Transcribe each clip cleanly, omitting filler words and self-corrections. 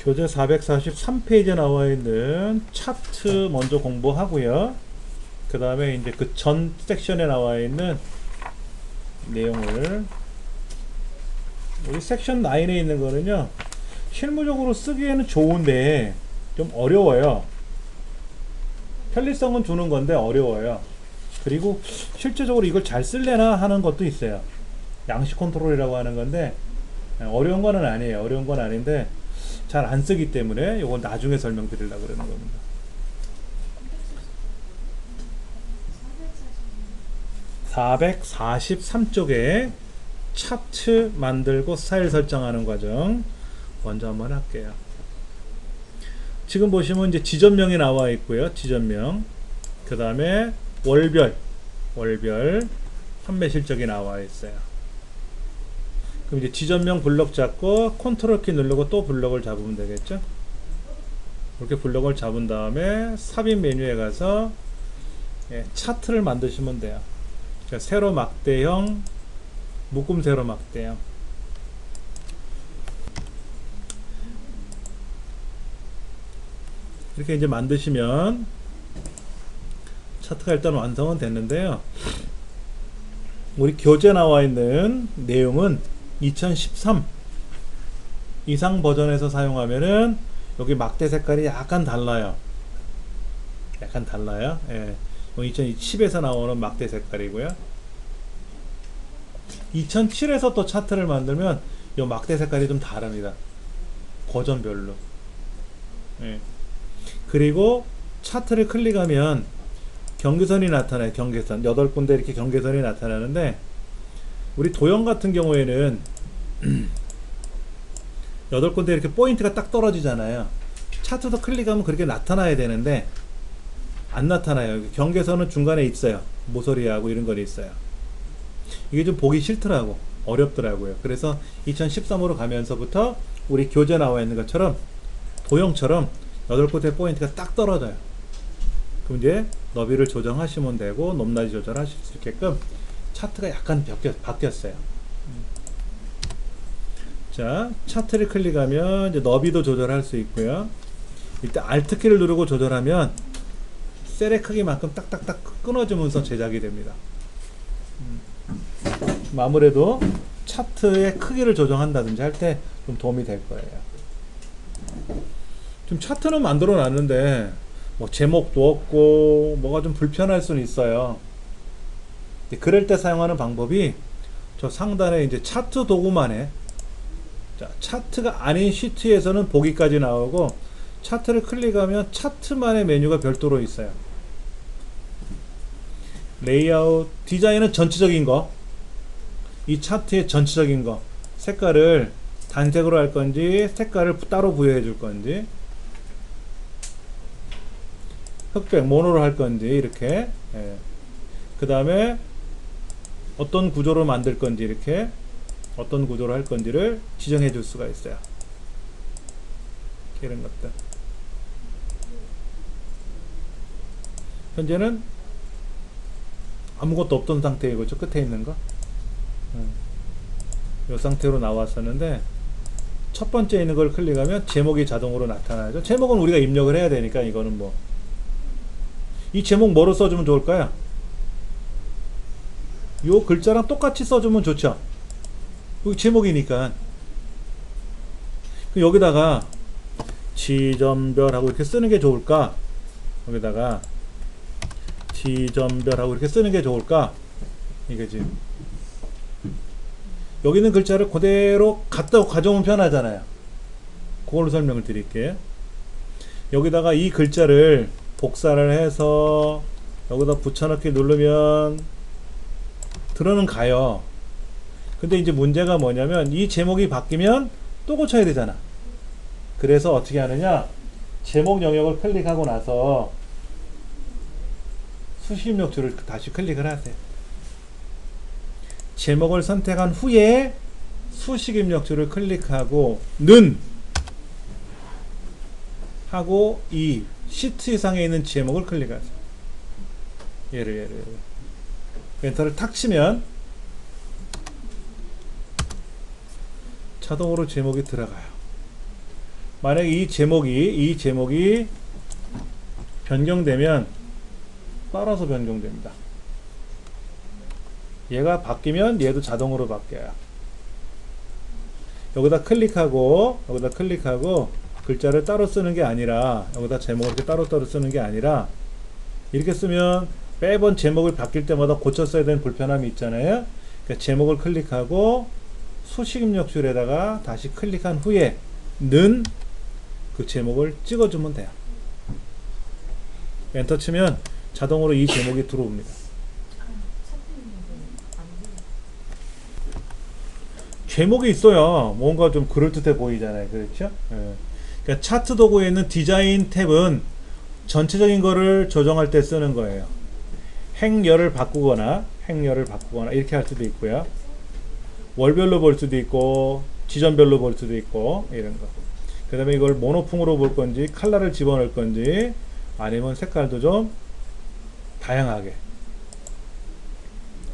교재 443페이지에 나와 있는 차트 먼저 공부하고요. 그 다음에 이제 그 전 섹션에 나와 있는 내용을, 우리 섹션 9에 있는 거는요, 실무적으로 쓰기에는 좋은데 좀 어려워요. 편리성은 주는 건데 어려워요. 그리고 실제적으로 이걸 잘 쓸래나 하는 것도 있어요. 양식 컨트롤이라고 하는 건데 어려운 거는 아니에요. 어려운 건 아닌데 잘 안 쓰기 때문에 이건 나중에 설명드리려고 그러는 겁니다. 443쪽에 차트 만들고 스타일 설정하는 과정 먼저 한번 할게요. 지금 보시면 이제 지점명이 나와 있고요. 지점명. 그 다음에 월별 판매 실적이 나와 있어요. 그럼 이제 지점명 블럭 잡고 컨트롤 키 누르고 또 블럭을 잡으면 되겠죠. 이렇게 블럭을 잡은 다음에 삽입 메뉴에 가서 차트를 만드시면 돼요. 그러니까 세로 막대형, 묶음 세로 막대형. 이렇게 이제 만드시면 차트가 일단 완성은 됐는데요. 우리 교재 나와 있는 내용은 2013 이상 버전에서 사용하면은 여기 막대 색깔이 약간 달라요. 약간 달라요. 예. 2010에서 나오는 막대 색깔이고요. 2007에서 또 차트를 만들면 이 막대 색깔이 좀 다릅니다. 버전별로. 예. 그리고 차트를 클릭하면 경계선이 나타나요. 경계선 8군데 이렇게 경계선이 나타나는데, 우리 도형 같은 경우에는 8군데 이렇게 포인트가 딱 떨어지잖아요. 차트도 클릭하면 그렇게 나타나야 되는데 안 나타나요. 경계선은 중간에 있어요. 모서리하고 이런 건 있어요. 이게 좀 보기 싫더라고. 어렵더라고요. 그래서 2013으로 가면서부터 우리 교재 나와 있는 것처럼 도형처럼 8군데 포인트가 딱 떨어져요. 그럼 이제 너비를 조정하시면 되고 높낮이 조절하실 수 있게끔 차트가 약간 바뀌었어요. 자, 차트를 클릭하면 이제 너비도 조절할 수 있고요. 이때 Alt 키를 누르고 조절하면 셀의 크기만큼 딱딱딱 끊어지면서 제작이 됩니다. 아무래도 차트의 크기를 조정한다든지 할 때 좀 도움이 될 거예요. 지금 차트는 만들어 놨는데 뭐 제목도 없고 뭐가 좀 불편할 수는 있어요. 그럴 때 사용하는 방법이 저 상단에 이제 차트 도구만에, 자, 차트가 아닌 시트에서는 보기까지 나오고 차트를 클릭하면 차트만의 메뉴가 별도로 있어요. 레이아웃, 디자인은 전체적인 거, 이 차트의 전체적인 거, 색깔을 단색으로 할 건지 색깔을 따로 부여해 줄 건지, 흑백 모노로 할 건지 이렇게, 그 다음에 어떤 구조로 만들 건지 이렇게 어떤 구조로 할 건지를 지정해 줄 수가 있어요. 이런 것들. 현재는 아무것도 없던 상태이고 저 끝에 있는 거 이 상태로 나왔었는데, 첫 번째 있는 걸 클릭하면 제목이 자동으로 나타나죠. 제목은 우리가 입력을 해야 되니까 이거는 뭐, 이 제목 뭐로 써주면 좋을까요? 요 글자랑 똑같이 써주면 좋죠. 여기 제목이니까. 여기다가 지점별하고 이렇게 쓰는 게 좋을까? 여기다가 지점별하고 이렇게 쓰는 게 좋을까? 이거지. 여기 있는 글자를 그대로 갖다 가져오면 편하잖아요. 그걸로 설명을 드릴게요. 여기다가 이 글자를 복사를 해서 여기다 붙여넣기 누르면 들어는 가요. 근데 이제 문제가 뭐냐면 이 제목이 바뀌면 또 고쳐야 되잖아. 그래서 어떻게 하느냐, 제목 영역을 클릭하고 나서 수식 입력줄을 다시 클릭을 하세요. 제목을 선택한 후에 수식 입력줄을 클릭하고 는 하고 이 시트 이상에 있는 제목을 클릭하세요. 얘를 엔터를 탁 치면 자동으로 제목이 들어가요. 만약에 이 제목이 변경되면 따라서 변경됩니다. 얘가 바뀌면 얘도 자동으로 바뀌어요. 여기다 클릭하고 글자를 따로 쓰는 게 아니라, 여기다 제목을 이렇게 따로따로 쓰는 게 아니라, 이렇게 쓰면 매번 제목을 바뀔 때마다 고쳐 써야 되는 불편함이 있잖아요. 그러니까 제목을 클릭하고 수식 입력줄에다가 다시 클릭한 후에 는 그 제목을 찍어주면 돼요. 엔터 치면 자동으로 이 제목이 들어옵니다. 제목이 있어야 뭔가 좀 그럴듯해 보이잖아요. 그렇죠? 예. 그러니까 차트 도구에 있는 디자인 탭은 전체적인 거를 조정할 때 쓰는 거예요. 행렬을 바꾸거나 이렇게 할 수도 있고요. 월별로 볼 수도 있고 지점별로 볼 수도 있고 이런 거. 그 다음에 이걸 모노풍으로 볼 건지 컬러를 집어넣을 건지 아니면 색깔도 좀 다양하게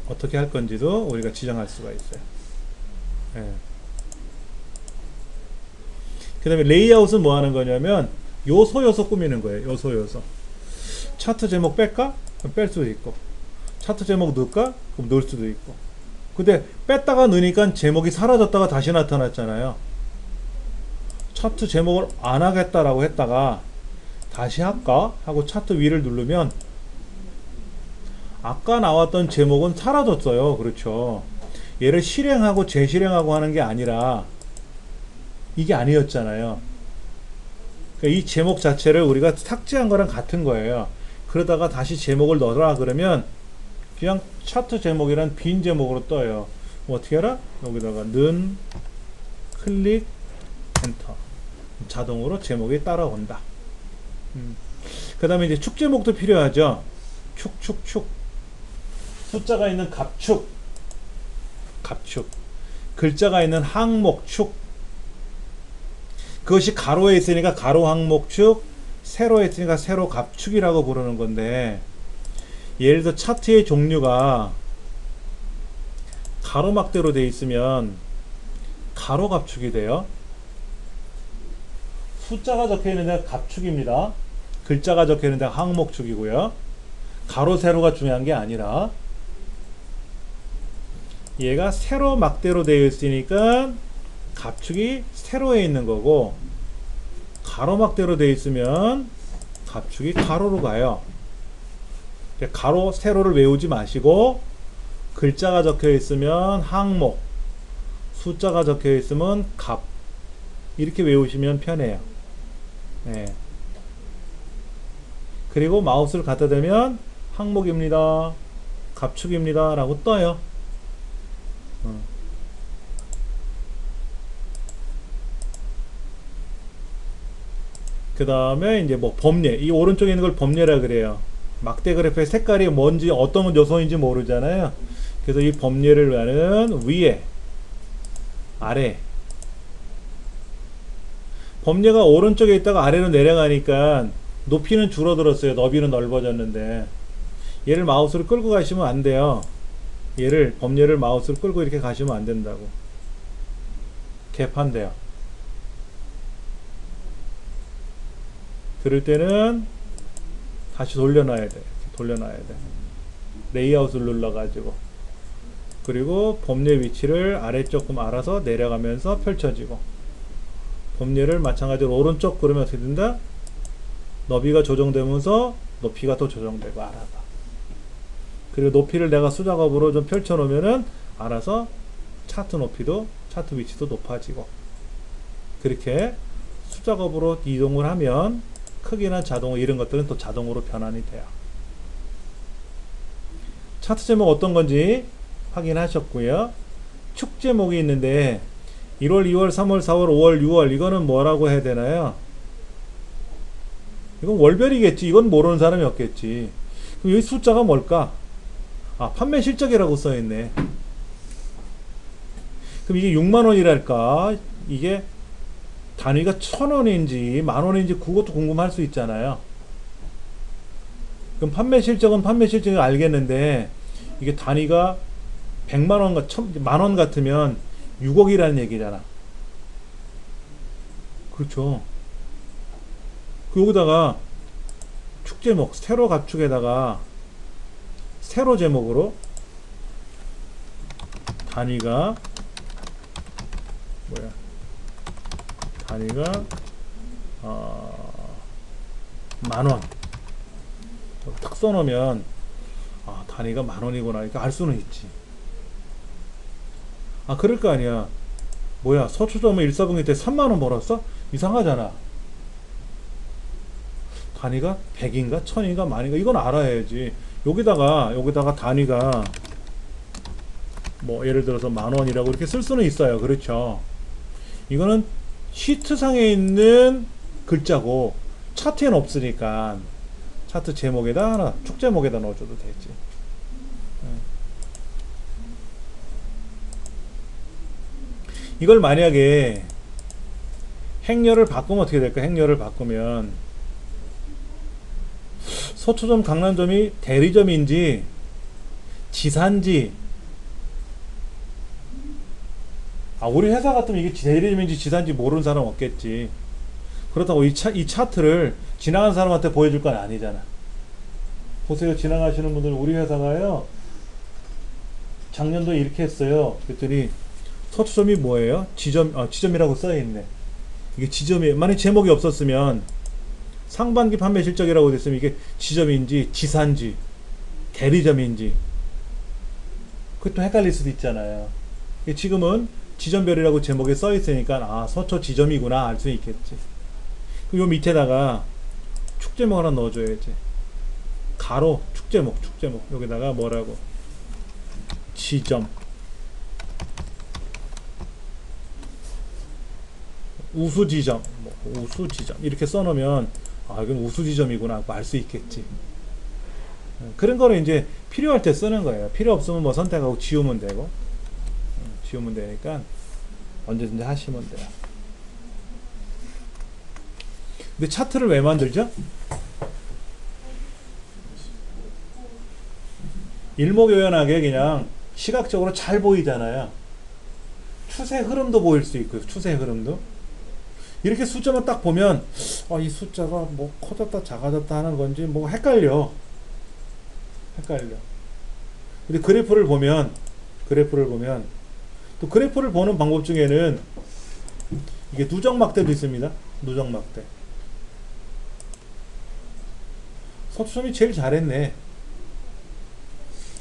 어떻게 할 건지도 우리가 지정할 수가 있어요. 예. 그 다음에 레이아웃은 뭐 하는 거냐면 요소 꾸미는 거예요. 요소. 차트 제목 뺄까? 그럼 뺄 수도 있고, 차트 제목 넣을까? 그럼 넣을 수도 있고. 근데 뺐다가 넣으니까 제목이 사라졌다가 다시 나타났잖아요. 차트 제목을 안 하겠다라고 했다가 다시 할까? 하고 차트 위를 누르면 아까 나왔던 제목은 사라졌어요. 그렇죠. 얘를 실행하고 재실행하고 하는 게 아니라 이게 아니었잖아요. 그러니까 이 제목 자체를 우리가 삭제한 거랑 같은 거예요. 그러다가 다시 제목을 넣어라 그러면 그냥 차트 제목이란 빈 제목으로 떠요. 뭐 어떻게 알아? 여기다가 는 클릭 엔터, 자동으로 제목이 따라온다. 그 다음에 이제 축 제목도 필요하죠. 축 숫자가 있는 갑축, 글자가 있는 항목 축. 그것이 가로에 있으니까 가로 항목 축, 세로에 있으니까 세로 갑축이라고 부르는 건데, 예를 들어 차트의 종류가 가로막대로 되어 있으면 가로 갑축이 돼요. 숫자가 적혀 있는 데가 갑축입니다. 글자가 적혀 있는 데가 항목축이고요. 가로 세로가 중요한 게 아니라 얘가 세로 막대로 되어 있으니까 갑축이 세로에 있는 거고, 가로막대로 되어 있으면 갑축이 가로로 가요. 가로 세로를 외우지 마시고 글자가 적혀 있으면 항목, 숫자가 적혀 있으면 갑, 이렇게 외우시면 편해요. 네. 그리고 마우스를 갖다 대면 항목입니다, 갑축입니다 라고 떠요. 그 다음에 이제 뭐 범례, 이 오른쪽에 있는 걸 범례라 그래요. 막대 그래프의 색깔이 뭔지 어떤 요소인지 모르잖아요. 그래서 이 범례를 하는 위에, 아래. 범례가 오른쪽에 있다가 아래로 내려가니까 높이는 줄어들었어요. 너비는 넓어졌는데, 얘를 마우스를 끌고 가시면 안 돼요. 얘를, 범례를 마우스를 끌고 이렇게 가시면 안 된다고. 개판돼요. 그럴 때는 다시 돌려놔야 돼. 돌려놔야 돼. 레이아웃을 눌러가지고. 그리고 범례 위치를 아래쪽 좀 알아서 내려가면서 펼쳐지고. 범례를 마찬가지로 오른쪽 그러면 어떻게 된다? 너비가 조정되면서 높이가 또 조정되고 알아서. 그리고 높이를 내가 수작업으로 좀 펼쳐 놓으면은 알아서 차트 높이도, 차트 위치도 높아지고. 그렇게 수작업으로 이동을 하면 크기나 자동 이런 것들은 또 자동으로 변환이 돼요. 차트 제목 어떤 건지 확인하셨고요. 축 제목이 있는데 1월, 2월, 3월, 4월, 5월, 6월 이거는 뭐라고 해야 되나요? 이건 월별이겠지. 이건 모르는 사람이 없겠지. 그럼 여기 숫자가 뭘까? 아, 판매 실적이라고 써있네. 그럼 이게 6만원이랄까? 이게 단위가 1,000원인지 만원인지 그것도 궁금할 수 있잖아요. 그럼 판매 실적은 판매 실적을 알겠는데 이게 단위가 100만원, 만원 같으면 6억이라는 얘기잖아. 그렇죠. 여기다가 축제목 세로 가축에다가 세로 제목으로 단위가 뭐야? 단위가 10,000원 딱 써놓으면 단위가 10,000원이구나 이렇게 알 수는 있지. 그럴 거 아니야. 뭐야, 서초점은 1사분기 때 3만원 벌었어? 이상하잖아. 단위가 100인가 1000인가 만인가 이건 알아야지. 여기다가 단위가 뭐 예를 들어서 10,000원이라고 이렇게 쓸 수는 있어요. 그렇죠. 이거는 시트상에 있는 글자고 차트에는 없으니까 차트 제목에다 하나 축 제목에다 넣어줘도 되지. 이걸 만약에 행렬을 바꾸면 어떻게 될까? 행렬을 바꾸면 서초점 강남점이 대리점인지 지사인지, 우리 회사 같으면 이게 대리점인지 지사인지 모르는 사람 없겠지. 그렇다고 이 차트를 지나가는 사람한테 보여줄 건 아니잖아. 보세요, 지나가시는 분들, 우리 회사가요 작년도에 이렇게 했어요. 그랬더니 서초점이 뭐예요? 지점이라고 써있네. 이게 지점이에요. 만약 제목이 없었으면 상반기 판매 실적이라고 됐으면 이게 지점인지 지사인지 대리점인지 그것도 헷갈릴 수도 있잖아요. 지금은 지점별이라고 제목에 써 있으니까 서초 지점이구나 알 수 있겠지. 그리고 요 밑에다가 축제목 하나 넣어줘야지. 가로 축제목 여기다가 뭐라고? 지점, 우수지점, 우수지점 이렇게 써놓으면 이건 우수지점이구나 알 수 있겠지. 그런 거를 이제 필요할 때 쓰는 거예요. 필요 없으면 뭐 선택하고 지우면 되고, 지우면 되니까 언제든지 하시면 돼요. 근데 차트를 왜 만들죠? 일목요연하게 그냥 시각적으로 잘 보이잖아요. 추세 흐름도 보일 수 있고요. 추세 흐름도 이렇게 숫자만 딱 보면 이 숫자가 뭐 커졌다 작아졌다 하는 건지 뭐 헷갈려. 근데 그래프를 보면 또 그래프를 보는 방법 중에는 이게 누적막대도 있습니다. 누적막대. 서초점이 제일 잘했네.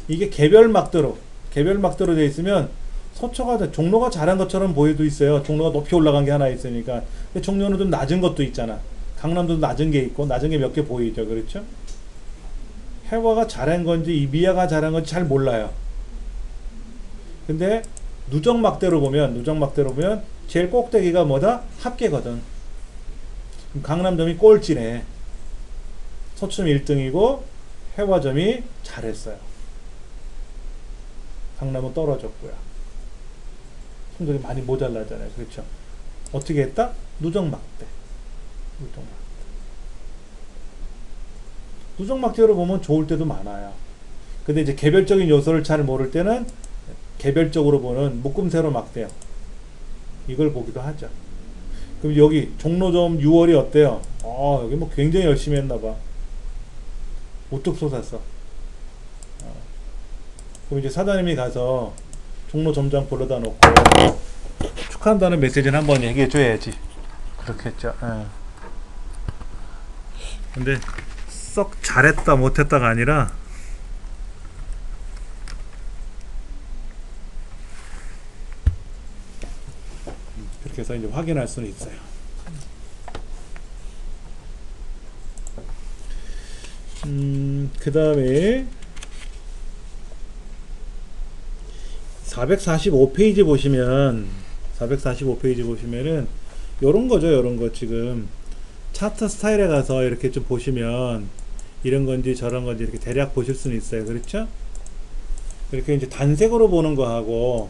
이게 개별막대로 되어 있으면 서초가 종로가 잘한 것처럼 보여도 있어요. 종로가 높이 올라간 게 하나 있으니까. 근데 종로는 좀 낮은 것도 있잖아. 강남도 낮은 게 있고 낮은 게 몇 개 보이죠. 그렇죠? 해화가 잘한 건지 이미야가 잘한 건지 잘 몰라요. 근데 누적막대로 보면 제일 꼭대기가 뭐다? 합계거든. 그럼 강남점이 꼴찌네. 서초점이 1등이고 해화점이 잘했어요. 강남은 떨어졌고요. 성적이 많이 모자라잖아요. 그렇죠? 어떻게 했다? 누적막대. 누적막대로 보면 좋을 때도 많아요. 근데 이제 개별적인 요소를 잘 모를 때는 개별적으로 보는 묶음세로 막대요. 이걸 보기도 하죠. 그럼 여기 종로점 6월이 어때요? 여기 뭐 굉장히 열심히 했나봐. 우뚝 솟았어. 그럼 이제 사장님이 가서 종로 점장 불러다 놓고 축하한다는 메시지는 한번 얘기해 줘야지. 그렇겠죠. 근데 썩 잘했다 못했다가 아니라 그렇게 해서 이제 확인할 수는 있어요. 그 다음에 445페이지 보시면은 요런 거죠. 요런 거 지금 차트 스타일에 가서 이렇게 좀 보시면 이런 건지 저런 건지 이렇게 대략 보실 수는 있어요. 그렇죠? 이렇게 이제 단색으로 보는 거하고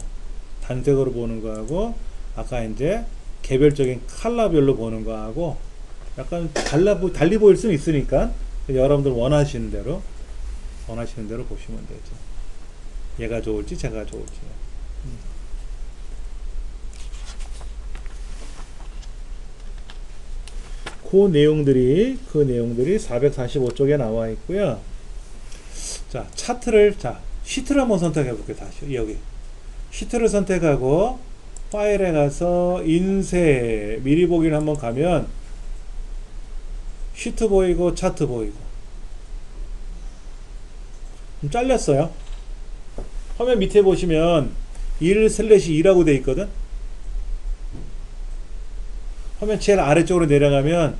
아까 이제 개별적인 컬러별로 보는 거하고 약간 달리 보일 수는 있으니까 여러분들 원하시는 대로 보시면 되죠. 얘가 좋을지 제가 좋을지. 그 내용들이 445쪽에 나와 있고요. 자, 차트를, 자, 시트를 한번 선택해 볼게요. 다시 여기 시트를 선택하고 파일에 가서 인쇄 미리 보기를 한번 가면 시트 보이고 차트 보이고 좀 잘렸어요. 화면 밑에 보시면 1/2라고 되어 있거든. 화면 제일 아래쪽으로 내려가면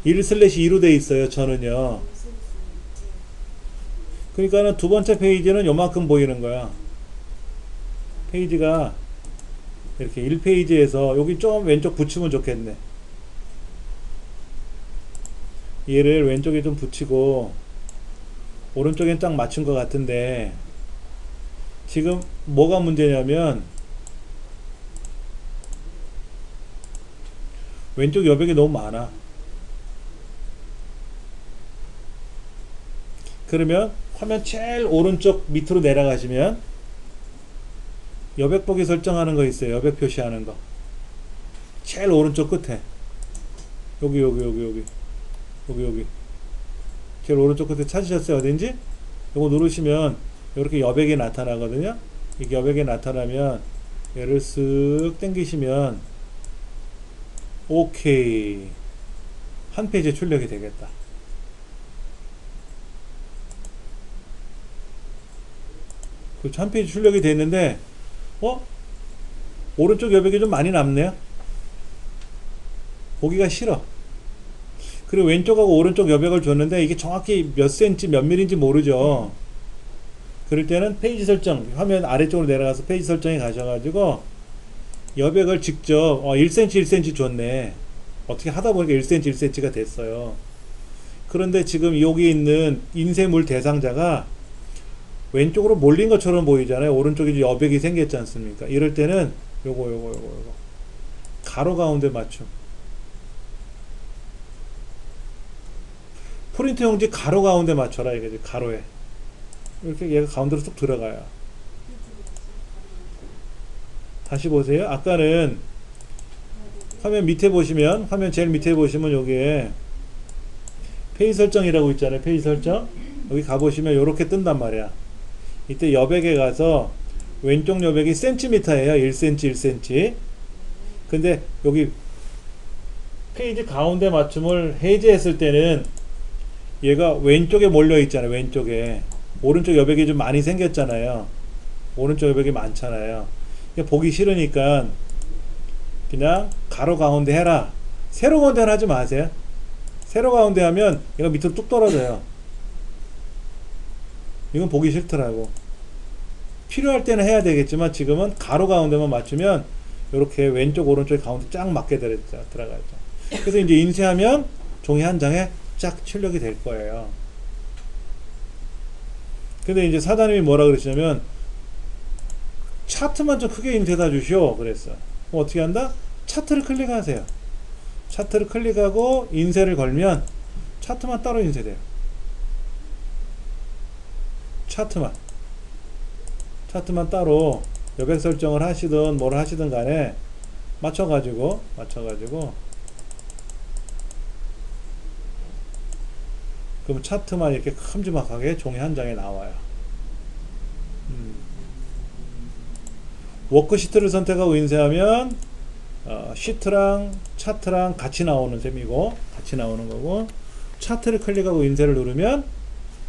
1/2로 되어 있어요. 저는요. 그러니까는 두 번째 페이지는 요만큼 보이는 거야. 페이지가 이렇게 1페이지에서 여기 좀 왼쪽 붙이면 좋겠네. 얘를 왼쪽에 좀 붙이고 오른쪽엔 딱 맞춘 것 같은데 지금 뭐가 문제냐면 왼쪽 여백이 너무 많아. 그러면 화면 제일 오른쪽 밑으로 내려가시면 여백 보기 설정하는 거 있어요. 여백 표시하는 거 제일 오른쪽 끝에 여기 제일 오른쪽 끝에 찾으셨어요? 어딘지? 이거 누르시면 이렇게 여백이 나타나거든요. 이게 여백이 나타나면 얘를 쓱 당기시면 오케이 한 페이지에 출력이 되겠다. 그렇죠. 한 페이지 출력이 됐는데 오른쪽 여백이 좀 많이 남네요. 보기가 싫어. 그리고 왼쪽하고 오른쪽 여백을 줬는데 이게 정확히 몇 센치 몇 밀인지 모르죠. 그럴 때는 페이지 설정 화면 아래쪽으로 내려가서 페이지 설정에 가셔가지고 여백을 직접 1cm 1cm 줬네. 어떻게 하다 보니까 1cm 1cm가 됐어요. 그런데 지금 여기 있는 인쇄물 대상자가 왼쪽으로 몰린 것처럼 보이잖아요. 오른쪽에 여백이 생겼지 않습니까? 이럴 때는 요거 가로 가운데 맞춤. 프린트 용지 가로 가운데 맞춰라 이거지. 가로에 이렇게 얘가 가운데로 쏙 들어가요. 다시 보세요. 아까는 화면 밑에 보시면 화면 제일 밑에 보시면 여기에 페이지 설정이라고 있잖아요. 페이지 설정 여기 가보시면 이렇게 뜬단 말이야. 이때 여백에 가서 왼쪽 여백이 센티미터예요. 1cm 1cm. 근데 여기 페이지 가운데 맞춤을 해제했을 때는 얘가 왼쪽에 몰려 있잖아요. 왼쪽에 오른쪽 여백이 좀 많이 생겼잖아요. 오른쪽 여백이 많잖아요. 보기 싫으니까 그냥 가로 가운데 해라. 세로 가운데는 하지 마세요. 세로 가운데 하면 얘가 밑으로 뚝 떨어져요. 이건 보기 싫더라고. 필요할 때는 해야 되겠지만 지금은 가로 가운데만 맞추면 이렇게 왼쪽 오른쪽 가운데 쫙 맞게 들어가죠. 그래서 이제 인쇄하면 종이 한 장에 쫙 출력이 될 거예요. 근데 이제 사장님이 뭐라 그러시냐면 차트만 좀 크게 인쇄다 주시오 그랬어. 그럼 어떻게 한다? 차트를 클릭하세요. 차트를 클릭하고 인쇄를 걸면 차트만 따로 인쇄돼요. 차트만 따로 여백 설정을 하시든 뭘 하시든 간에 맞춰가지고 그럼 차트만 이렇게 큼지막하게 종이 한 장에 나와요. 워크시트를 선택하고 인쇄하면 시트랑 차트랑 같이 나오는 셈이고 같이 나오는 거고, 차트를 클릭하고 인쇄를 누르면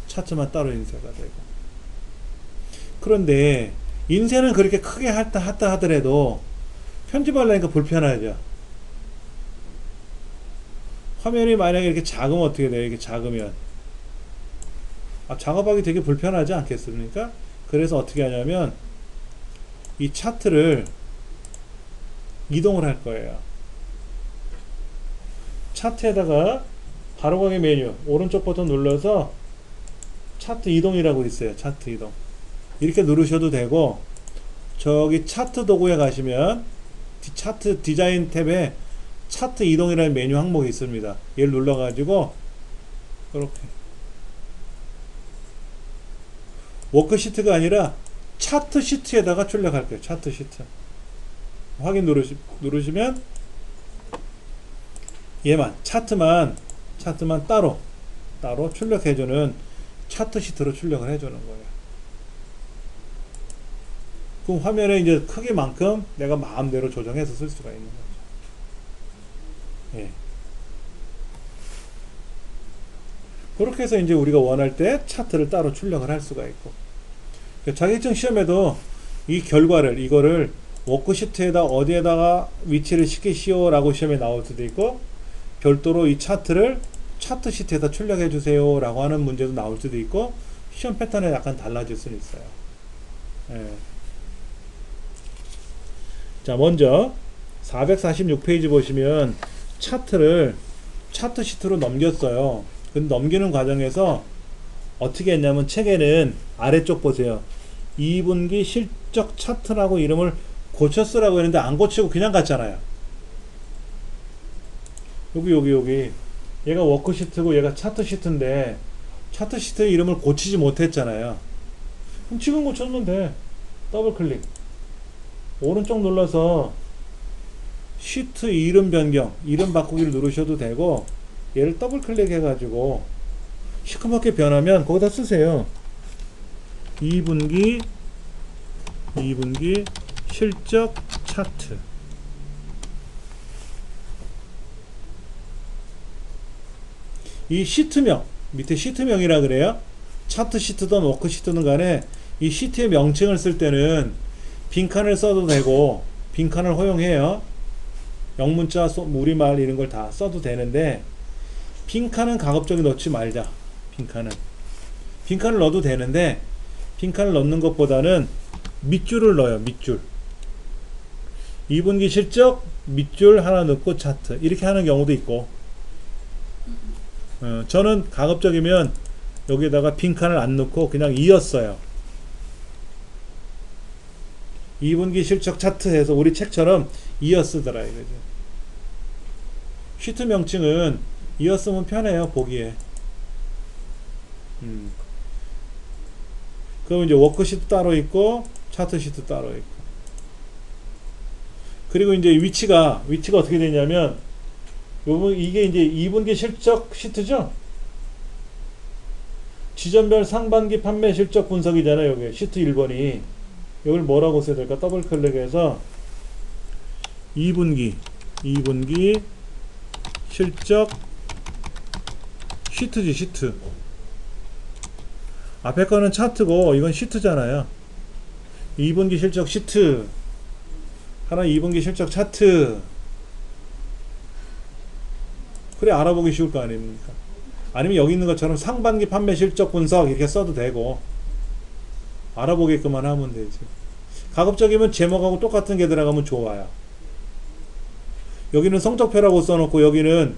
차트만 따로 인쇄가 되고. 그런데 인쇄는 그렇게 크게 했다 하더라도 편집하려니까 불편하죠. 화면이 만약에 이렇게 작으면 어떻게 돼요? 이렇게 작으면 작업하기 되게 불편하지 않겠습니까? 그래서 어떻게 하냐면 이 차트를 이동을 할 거예요. 차트에다가 바로가기 메뉴 오른쪽 버튼 눌러서 차트 이동이라고 있어요. 차트 이동 이렇게 누르셔도 되고, 저기 차트 도구에 가시면 차트 디자인 탭에 차트 이동이라는 메뉴 항목이 있습니다. 얘를 눌러 가지고 이렇게 워크시트가 아니라 차트 시트에다가 출력할 거예요. 차트 시트 확인 누르시면 얘만 차트만 따로 출력해주는 차트 시트로 출력을 해주는 거예요. 그럼 화면에 이제 크기만큼 내가 마음대로 조정해서 쓸 수가 있는 거죠. 예. 그렇게 해서 이제 우리가 원할 때 차트를 따로 출력을 할 수가 있고, 자격증 시험에도 이 결과를 이거를 워크시트에다 어디에다가 위치를 시키시오 라고 시험에 나올 수도 있고, 별도로 이 차트를 차트 시트에다 출력해 주세요 라고 하는 문제도 나올 수도 있고, 시험 패턴에 약간 달라질 수는 있어요. 예. 자, 먼저 446페이지 보시면 차트 시트로 넘겼어요. 근데 넘기는 과정에서 어떻게 했냐면, 책에는 아래쪽 보세요. 2분기 실적 차트라고 이름을 고쳤으라고 했는데 안 고치고 그냥 갔잖아요. 여기 얘가 워크시트고 얘가 차트 시트인데 차트 시트 이름을 고치지 못했잖아요. 그럼 지금 고쳤으면 돼. 더블 클릭, 오른쪽 눌러서 시트 이름 변경, 이름 바꾸기를 누르셔도 되고, 얘를 더블 클릭 해가지고 시커멓게 변하면 거기다 쓰세요. 2분기 실적 차트. 이 시트명, 밑에 시트명이라 그래요. 차트 시트든 워크 시트든 간에 이 시트의 명칭을 쓸 때는 빈칸을 써도 되고, 빈칸을 허용해요. 영문자, 우리말 이런 걸 다 써도 되는데, 빈칸은 가급적이 넣지 말자. 빈칸을 넣어도 되는데, 빈칸을 넣는 것보다는 밑줄을 넣어요. 밑줄. 2분기 실적 밑줄 하나 넣고 차트, 이렇게 하는 경우도 있고, 저는 가급적이면 여기에다가 빈칸을 안 넣고 그냥 이었어요. 2분기 실적 차트 해서 우리 책처럼 이어 쓰더라 이거죠. 시트 명칭은 이어 쓰면 편해요, 보기에. 그럼 이제 워크시트 따로 있고 차트 시트 따로 있고, 그리고 이제 위치가 어떻게 되냐면, 이게 이제 2분기 실적 시트죠. 지점별 상반기 판매 실적 분석이잖아요. 여기 시트 1번이 이걸 뭐라고 써야 될까? 더블 클릭해서 2분기 실적 시트지. 시트 앞에 거는 차트고 이건 시트잖아요. 2분기 실적 시트 하나, 2분기 실적 차트. 그래 알아보기 쉬울 거 아닙니까? 아니면 여기 있는 것처럼 상반기 판매 실적 분석 이렇게 써도 되고, 알아보게끔만 하면 되지. 가급적이면 제목하고 똑같은 게 들어가면 좋아요. 여기는 성적표라고 써놓고 여기는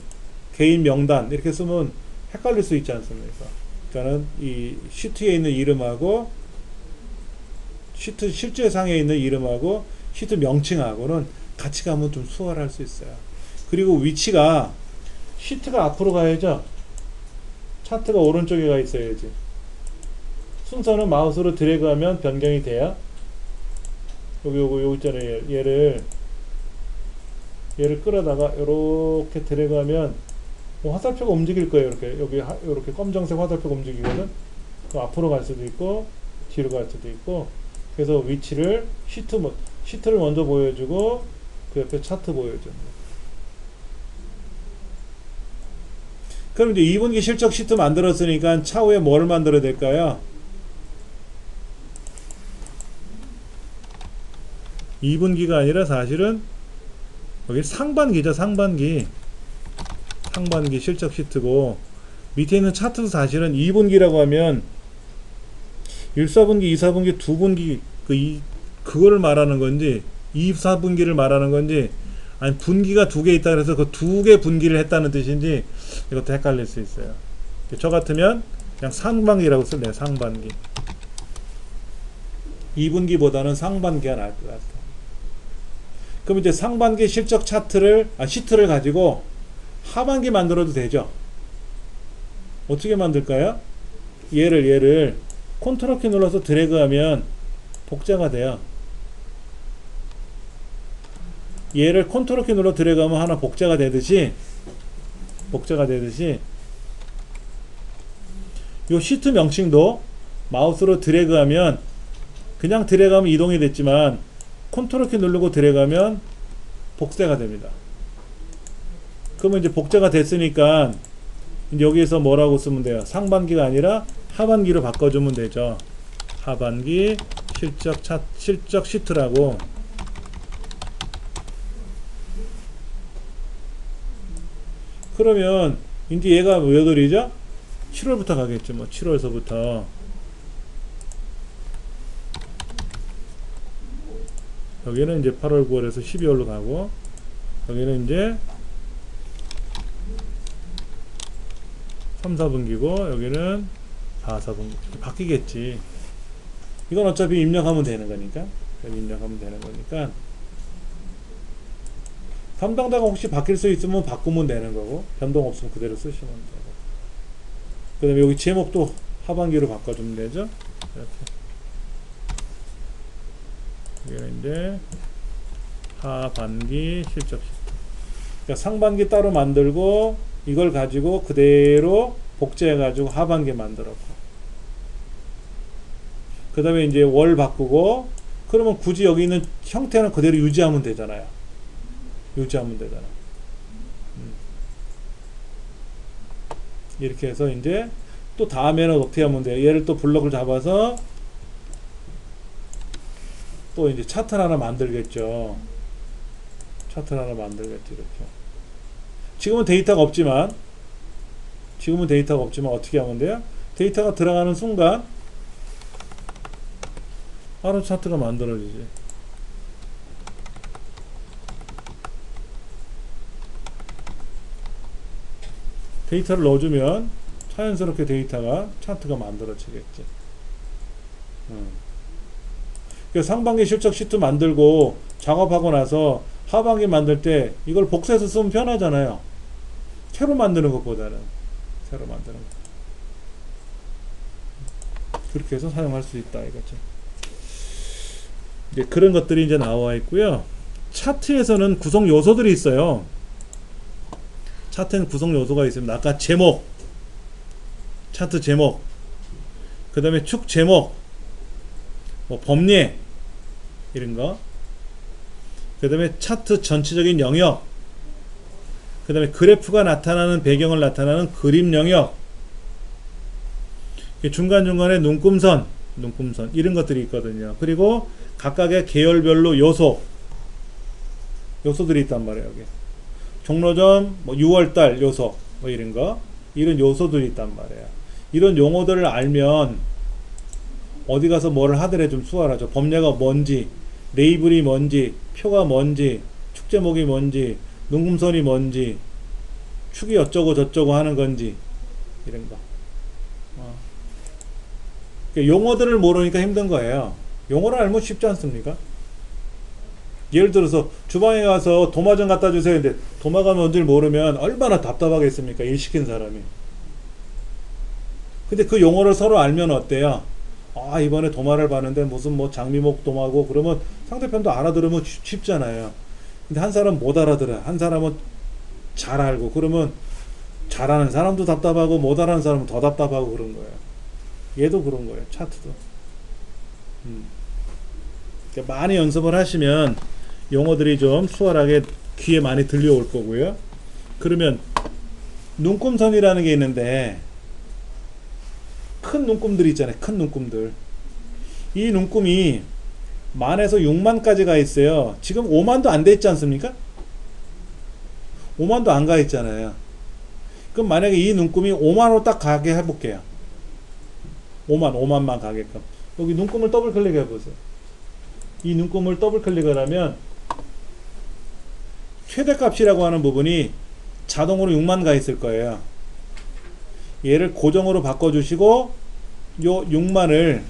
개인 명단 이렇게 쓰면 헷갈릴 수 있지 않습니까? 그러니까는 이 시트에 있는 이름하고 시트 실제상에 있는 이름하고 시트 명칭하고는 같이 가면 좀 수월할 수 있어요. 그리고 위치가 시트가 앞으로 가야죠. 차트가 오른쪽에 가 있어야지. 순서는 마우스로 드래그하면 변경이 돼요. 여기 있잖아요. 얘를 끌어다가 이렇게 드래그하면 화살표가 움직일 거예요. 이렇게 검정색 화살표가 움직이거든. 그럼 앞으로 갈 수도 있고 뒤로 갈 수도 있고. 그래서 위치를 시트를 먼저 보여주고 그 옆에 차트 보여줍니다. 그럼 이제 2분기 실적 시트 만들었으니까 차후에 뭐를 만들어야 될까요? 2분기가 아니라 사실은 여기 상반기죠. 상반기 실적 시트고, 밑에 있는 차트도 사실은 2분기라고 하면 1, 4분기, 2, 4분기, 2분기 그거를 말하는 건지 2, 4분기를 말하는 건지, 아니 분기가 두 개 있다 그래서 그 두 개 분기를 했다는 뜻인지 이것도 헷갈릴 수 있어요. 저 같으면 그냥 상반기라고 쓸래요. 상반기. 2분기보다는 상반기가 나을 것 같아요. 그럼 이제 상반기 실적 시트를 가지고 하반기 만들어도 되죠. 어떻게 만들까요? 얘를 컨트롤 키 눌러서 드래그하면 복자가 돼요. 얘를 컨트롤 키 눌러 드래그하면 하나 복자가 되듯이 복제가 되듯이 요 시트 명칭도 마우스로 드래그하면 그냥 드래그하면 이동이 됐지만 컨트롤 키 누르고 드래그하면 복제가 됩니다. 그러면 이제 복제가 됐으니까 이제 여기에서 뭐라고 쓰면 돼요? 상반기가 아니라 하반기로 바꿔주면 되죠. 하반기 실적 시트라고. 그러면 이제 얘가 몇 월이죠? 7월부터 가겠죠. 뭐 7월서부터 여기는 이제 8월, 9월에서 12월로 가고 여기는 이제 3, 4분기고 여기는 4, 4분기 바뀌겠지. 이건 어차피 입력하면 되는 거니까 여기 입력하면 되는 거니까 담당자가 혹시 바뀔 수 있으면 바꾸면 되는 거고 변동 없으면 그대로 쓰시면 되고 그 다음에 여기 제목도 하반기로 바꿔주면 되죠. 이렇게 여기는 이제 하반기 실적 시트. 그러니까 상반기 따로 만들고 이걸 가지고 그대로 복제해 가지고 하반기 만들었고 그 다음에 이제 월 바꾸고 그러면 굳이 여기 있는 형태는 그대로 유지하면 되잖아요. 유지하면 되잖아. 이렇게 해서 이제 또 다음에는 어떻게 하면 돼요? 얘를 또 블럭을 잡아서 또 이제 차트를 하나 만들겠죠. 차트를 하나 만들겠죠. 이렇게. 지금은 데이터가 없지만 어떻게 하면 돼요? 데이터가 들어가는 순간 바로 차트가 만들어지지. 데이터를 넣어주면 자연스럽게 데이터가 차트가 만들어지겠지. 그래서 상반기 실적 시트 만들고 작업하고 나서 하반기 만들 때 이걸 복사해서 쓰면 편하잖아요. 새로 만드는 것보다는 새로 만드는 것. 그렇게 해서 사용할 수 있다 이거죠. 이제 그런 것들이 이제 나와 있고요. 차트에서는 구성 요소들이 있어요. 차트는 구성 요소가 있습니다. 아까 제목, 차트 제목, 그 다음에 축 제목, 뭐 범례 이런 거, 그 다음에 차트 전체적인 영역, 그 다음에 그래프가 나타나는 배경을 나타나는 그림 영역, 중간중간에 눈금선 이런 것들이 있거든요. 그리고 각각의 계열별로 요소들이 있단 말이에요. 여기 종로점 뭐 6월달 요소 뭐 이런 거, 이런 요소들이 있단 말이에요. 이런 용어들을 알면 어디 가서 뭐를 하더라도 좀 수월하죠. 범례가 뭔지, 레이블이 뭔지, 표가 뭔지, 축 제목이 뭔지, 눈금선이 뭔지, 축이 어쩌고 저쩌고 하는 건지 이런 거. 용어들을 모르니까 힘든 거예요. 용어를 알면 쉽지 않습니까? 예를 들어서 주방에 가서 도마 좀 갖다 주세요. 근데 도마가 뭔지를 모르면 얼마나 답답하겠습니까? 일 시킨 사람이. 근데 그 용어를 서로 알면 어때요? 아, 이번에 도마를 봤는데 무슨 뭐 장미목 도마고 그러면 상대편도 알아들으면 쉽잖아요. 근데 한 사람은 못 알아들어. 한 사람은 잘 알고. 그러면 잘하는 사람도 답답하고 못 알아는 사람은 더 답답하고 그런 거예요. 얘도 그런 거예요. 차트도. 그러니까 많이 연습을 하시면 용어들이 좀 수월하게 귀에 많이 들려올 거고요. 그러면 눈금선이라는 게 있는데 큰 눈금들이 있잖아요. 큰 눈금들. 이 눈금이 만에서 6만까지 가 있어요. 지금 5만도 안 돼 있지 않습니까? 5만도 안 가 있잖아요. 그럼 만약에 이 눈금이 5만으로 딱 가게 해볼게요. 5만만 가게끔. 여기 눈금을 더블 클릭해 보세요. 이 눈금을 더블 클릭을 하면 최대값이라고 하는 부분이 자동으로 6만 가 있을 거예요. 얘를 고정으로 바꿔주시고 요 6만을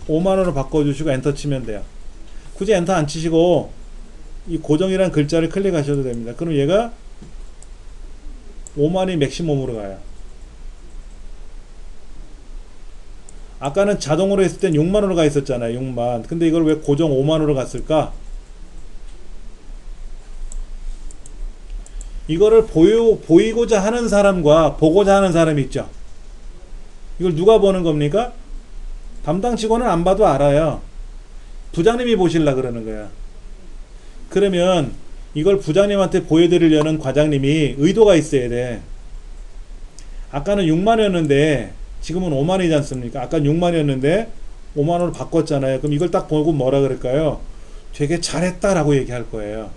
5만으로 바꿔주시고 엔터 치면 돼요. 굳이 엔터 안 치시고 이 고정이라는 글자를 클릭하셔도 됩니다. 그럼 얘가 5만이 맥시멈으로 가요. 아까는 자동으로 했을 땐 6만으로 가 있었잖아요. 6만. 근데 이걸 왜 고정 5만으로 갔을까? 이거를 보이고자 하는 사람과 보고자 하는 사람이 있죠. 이걸 누가 보는 겁니까? 담당 직원은 안 봐도 알아요. 부장님이 보실라 그러는 거야. 그러면 이걸 부장님한테 보여드리려는 과장님이 의도가 있어야 돼. 아까는 6만원이었는데 지금은 5만원이지 않습니까? 아까는 6만원이었는데 5만원으로 바꿨잖아요. 그럼 이걸 딱 보고 뭐라 그럴까요? 되게 잘했다라고 얘기할 거예요.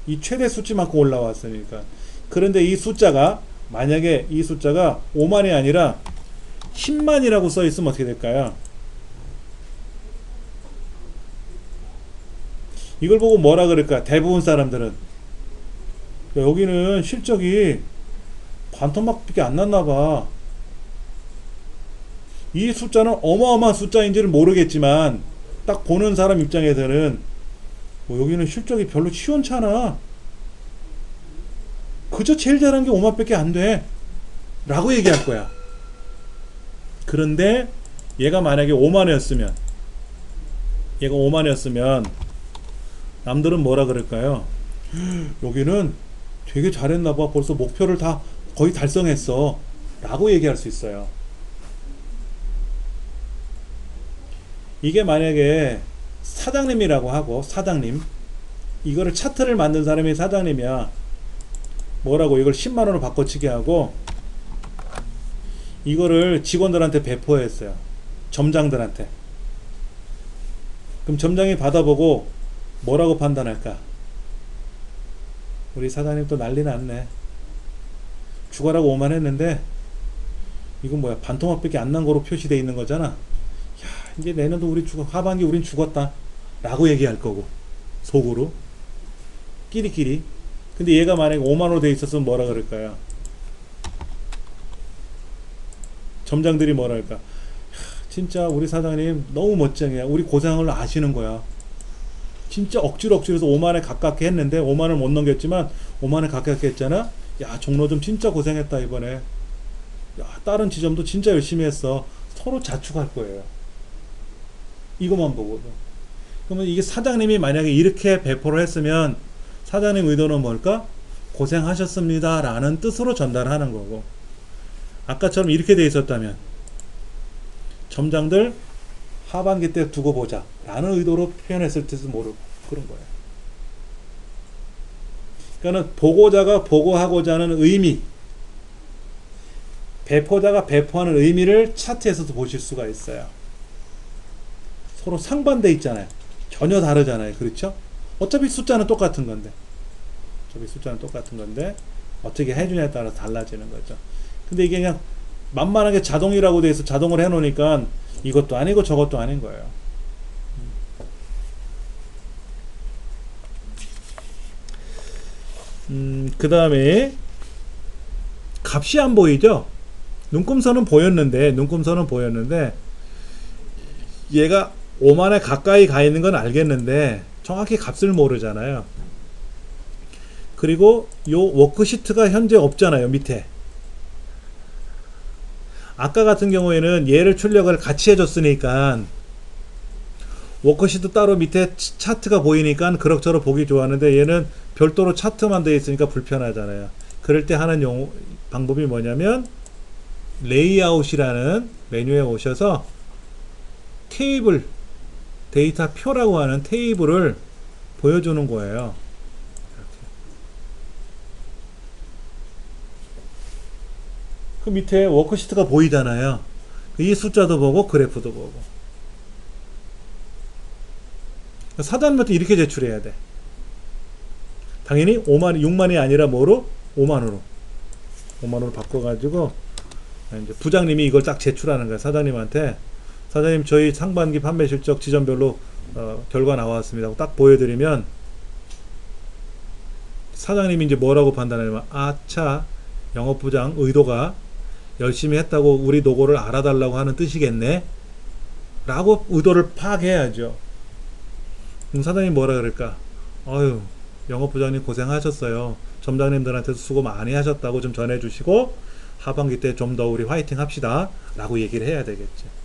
이 최대 수치만큼 올라왔으니까. 그런데 이 숫자가 만약에 이 숫자가 5만이 아니라 10만이라고 써 있으면 어떻게 될까요? 이걸 보고 뭐라 그럴까? 대부분 사람들은 여기는 실적이 반토막밖에 안 났나 봐. 이 숫자는 어마어마한 숫자인지를 모르겠지만 딱 보는 사람 입장에서는 여기는 실적이 별로 시원찮아. 그저 제일 잘한 게 5만밖에 안 돼. 라고 얘기할 거야. 그런데 얘가 만약에 5만이었으면 얘가 5만이었으면 남들은 뭐라 그럴까요? 여기는 되게 잘했나봐. 벌써 목표를 다 거의 달성했어. 라고 얘기할 수 있어요. 이게 만약에 사장님이라고 하고 사장님 이거를 차트를 만든 사람이 사장님이야. 뭐라고 이걸 10만원으로 바꿔치기 하고 이거를 직원들한테 배포했어요. 점장들한테. 그럼 점장이 받아보고 뭐라고 판단할까? 우리 사장님 또 난리 났네. 죽어라고 5만 했는데 이건 뭐야 반토막밖에 안 난 거로 표시되어 있는 거잖아. 야 이제 내년도 우리 하반기 우린 죽었다 라고 얘기할 거고 속으로 끼리끼리. 근데 얘가 만약에 5만으로 돼 있었으면 뭐라 그럴까요? 점장들이 뭐라 할까? 진짜 우리 사장님 너무 멋쟁이야. 우리 고생을 아시는 거야. 진짜 억지로 해서 5만에 가깝게 했는데 5만을 못 넘겼지만 5만에 가깝게 했잖아. 야 종로점 진짜 고생했다 이번에. 야 다른 지점도 진짜 열심히 했어. 서로 자축할 거예요. 이것만 보고도. 그러면 이게 사장님이 만약에 이렇게 배포를 했으면 사장님 의도는 뭘까? 고생하셨습니다 라는 뜻으로 전달하는 거고, 아까처럼 이렇게 돼 있었다면 점장들 하반기 때 두고 보자 라는 의도로 표현했을 때도 모르고 그런 거예요. 그러니까 보고자가 보고하고자 하는 의미, 배포자가 배포하는 의미를 차트에서도 보실 수가 있어요. 서로 상반돼 있잖아요. 전혀 다르잖아요. 그렇죠? 어차피 숫자는 똑같은 건데 어떻게 해주냐에 따라서 달라지는 거죠. 근데 이게 그냥 만만하게 자동이라고 돼 있어 자동을 해 놓으니까 이것도 아니고 저것도 아닌 거예요. 그 다음에 값이 안 보이죠? 눈금선은 보였는데 얘가 5만에 가까이 가 있는 건 알겠는데 정확히 값을 모르잖아요. 그리고 요 워크시트가 현재 없잖아요. 밑에 아까 같은 경우에는 얘를 출력을 같이 해줬으니까 워크시트 따로 밑에 차트가 보이니까 그럭저럭 보기 좋았는데 얘는 별도로 차트만 되어 있으니까 불편하잖아요. 그럴 때 하는 방법이 뭐냐면 레이아웃이라는 메뉴에 오셔서 테이블 데이터 표라고 하는 테이블을 보여주는 거예요. 그 밑에 워크시트가 보이잖아요. 이 숫자도 보고 그래프도 보고. 사단부터 이렇게 제출해야 돼. 당연히 6만이 아니라 뭐로? 5만으로 바꿔가지고 이제 부장님이 이걸 딱 제출하는 거야. 사장님한테. 사장님 저희 상반기 판매 실적 지점별로 결과 나왔습니다. 딱 보여드리면 사장님이 이제 뭐라고 판단하냐면 아차 영업부장 의도가 열심히 했다고 우리 노고를 알아달라고 하는 뜻이겠네 라고 의도를 파악해야죠. 그럼 사장님 뭐라 그럴까? 어휴 영업부장님 고생하셨어요. 점장님들한테도 수고 많이 하셨다고 좀 전해주시고 하반기 때 좀 더 우리 화이팅 합시다 라고 얘기를 해야 되겠죠.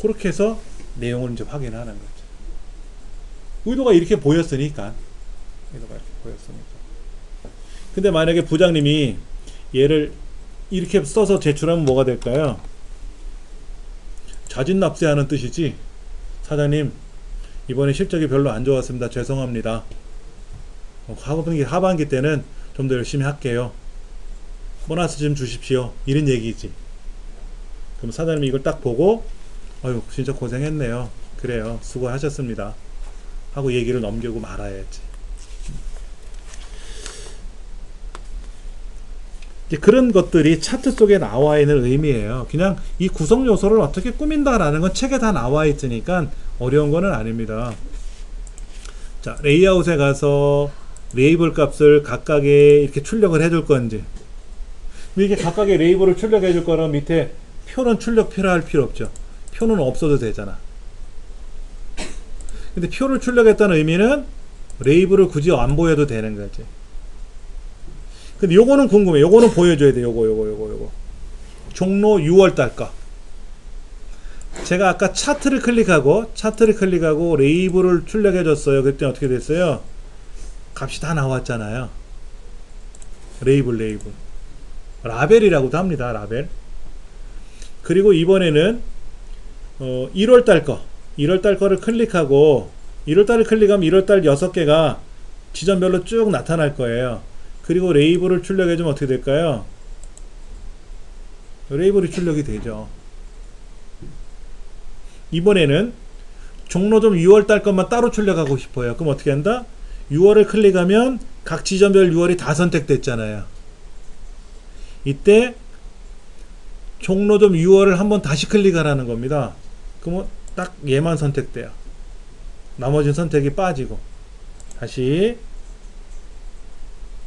그렇게 해서 내용을 이제 확인하는 거죠. 의도가 이렇게 보였으니까 이렇게 보였으니까. 근데 만약에 부장님이 얘를 이렇게 써서 제출하면 뭐가 될까요? 자진 납세하는 뜻이지. 사장님, 이번에 실적이 별로 안 좋았습니다. 죄송합니다. 하반기 때는 좀 더 열심히 할게요. 보너스 좀 주십시오. 이런 얘기지. 그럼 사장님이 이걸 딱 보고, 어휴, 진짜 고생했네요. 그래요. 수고하셨습니다. 하고 얘기를 넘기고 말아야지. 이제 그런 것들이 차트 속에 나와 있는 의미예요. 그냥 이 구성 요소를 어떻게 꾸민다라는 건 책에 다 나와 있으니까 어려운 거는 아닙니다. 자, 레이아웃에 가서 레이블 값을 각각에 이렇게 출력을 해줄 건지, 이렇게 각각의 레이블을 출력해 줄 거라면 밑에 표는 출력할 필요 없죠. 표는 없어도 되잖아. 근데 표를 출력했다는 의미는 레이블을 굳이 안 보여도 되는 거지. 근데 요거는 궁금해. 요거는 보여줘야 돼. 요거. 종로 6월달 거. 제가 아까 차트를 클릭하고 레이블을 출력해 줬어요. 그때 어떻게 됐어요? 값이 다 나왔잖아요. 레이블. 라벨이라고도 합니다. 라벨. 그리고 이번에는 1월달 거를 클릭하고 1월달을 클릭하면 1월달 6개가 지점별로 쭉 나타날 거예요. 그리고 레이블을 출력해주면 어떻게 될까요? 레이블이 출력이 되죠. 이번에는 종로점 6월달 것만 따로 출력하고 싶어요. 그럼 어떻게 한다? 6월을 클릭하면 각 지점별 6월이 다 선택됐잖아요. 이때 종로점 6월을 한번 다시 클릭하라는 겁니다. 그러면 딱 얘만 선택돼요. 나머지는 선택이 빠지고 다시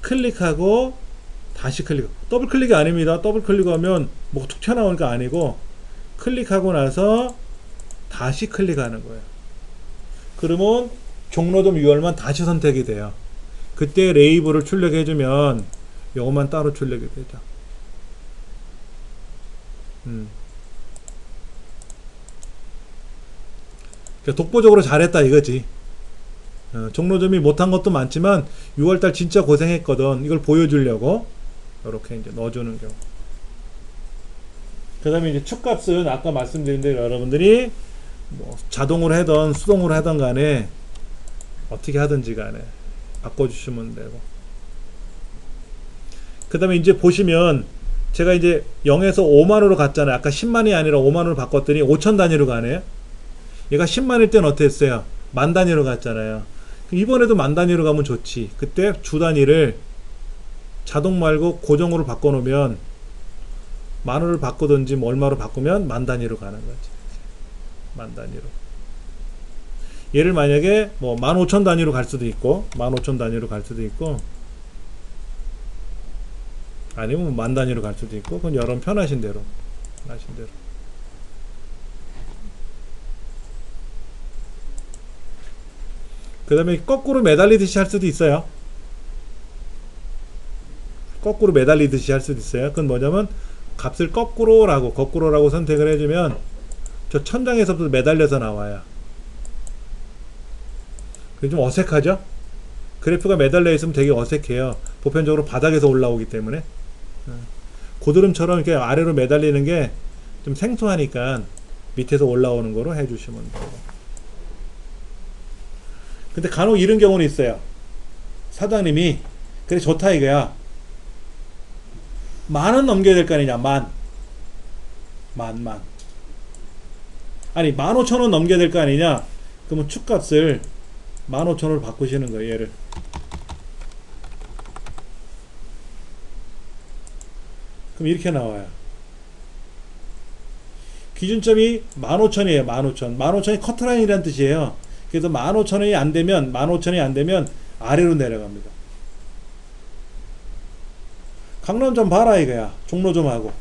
클릭하고 다시 클릭. 더블 클릭이 아닙니다. 더블 클릭하면 뭐 툭 튀어나오니까 아니고 클릭하고 나서 다시 클릭하는 거예요. 그러면 종로점 6월만 다시 선택이 돼요. 그때 레이블을 출력해주면 요것만 따로 출력이 되죠. 그러니까 독보적으로 잘했다 이거지. 종로점이 못한 것도 많지만 6월달 진짜 고생했거든. 이걸 보여주려고 이렇게 이제 넣어주는 경우. 그 다음에 이제 축값은 아까 말씀드린 대로 여러분들이 뭐 자동으로 하던 수동으로 하던 간에 어떻게 하든지 간에 바꿔주시면 되고. 그 다음에 이제 보시면 제가 이제 0에서 5만으로 갔잖아요. 아까 10만이 아니라 5만으로 바꿨더니 5천 단위로 가네요. 얘가 10만일 때는 어땠어요? 만 단위로 갔잖아요. 이번에도 만 단위로 가면 좋지. 그때 주 단위를 자동 말고 고정으로 바꿔놓으면 만원을 바꾸든지 뭐 얼마로 바꾸면 만 단위로 가는 거지. 만 단위로. 얘를 만약에 뭐 15,000 단위로 갈 수도 있고 15,000 단위로 갈 수도 있고 아니면 만 단위로 갈 수도 있고 그건 여러분 편하신 대로. 그 다음에 거꾸로 매달리듯이 할 수도 있어요. 거꾸로 매달리듯이 할 수도 있어요. 그건 뭐냐면 값을 거꾸로라고 선택을 해주면 저 천장에서부터 매달려서 나와요. 그게 좀 어색하죠? 그래프가 매달려 있으면 되게 어색해요. 보편적으로 바닥에서 올라오기 때문에. 고드름처럼 이렇게 아래로 매달리는 게 좀 생소하니까 밑에서 올라오는 거로 해주시면 돼요. 근데 간혹 이런 경우는 있어요. 사장님이 그래 좋다 이거야. 만은 넘겨야 될 거 아니냐. 만. 아니 15,000원 넘겨야 될 거 아니냐. 그러면 축값을 15,000원으로 바꾸시는 거예요. 얘를. 그럼 이렇게 나와요. 기준점이 15,000이에요. 15,000. 15,000이 커트라인이라는 뜻이에요. 그래서 15,000원이 안 되면 아래로 내려갑니다. 강남 좀 봐라 이거야. 종로 좀 하고.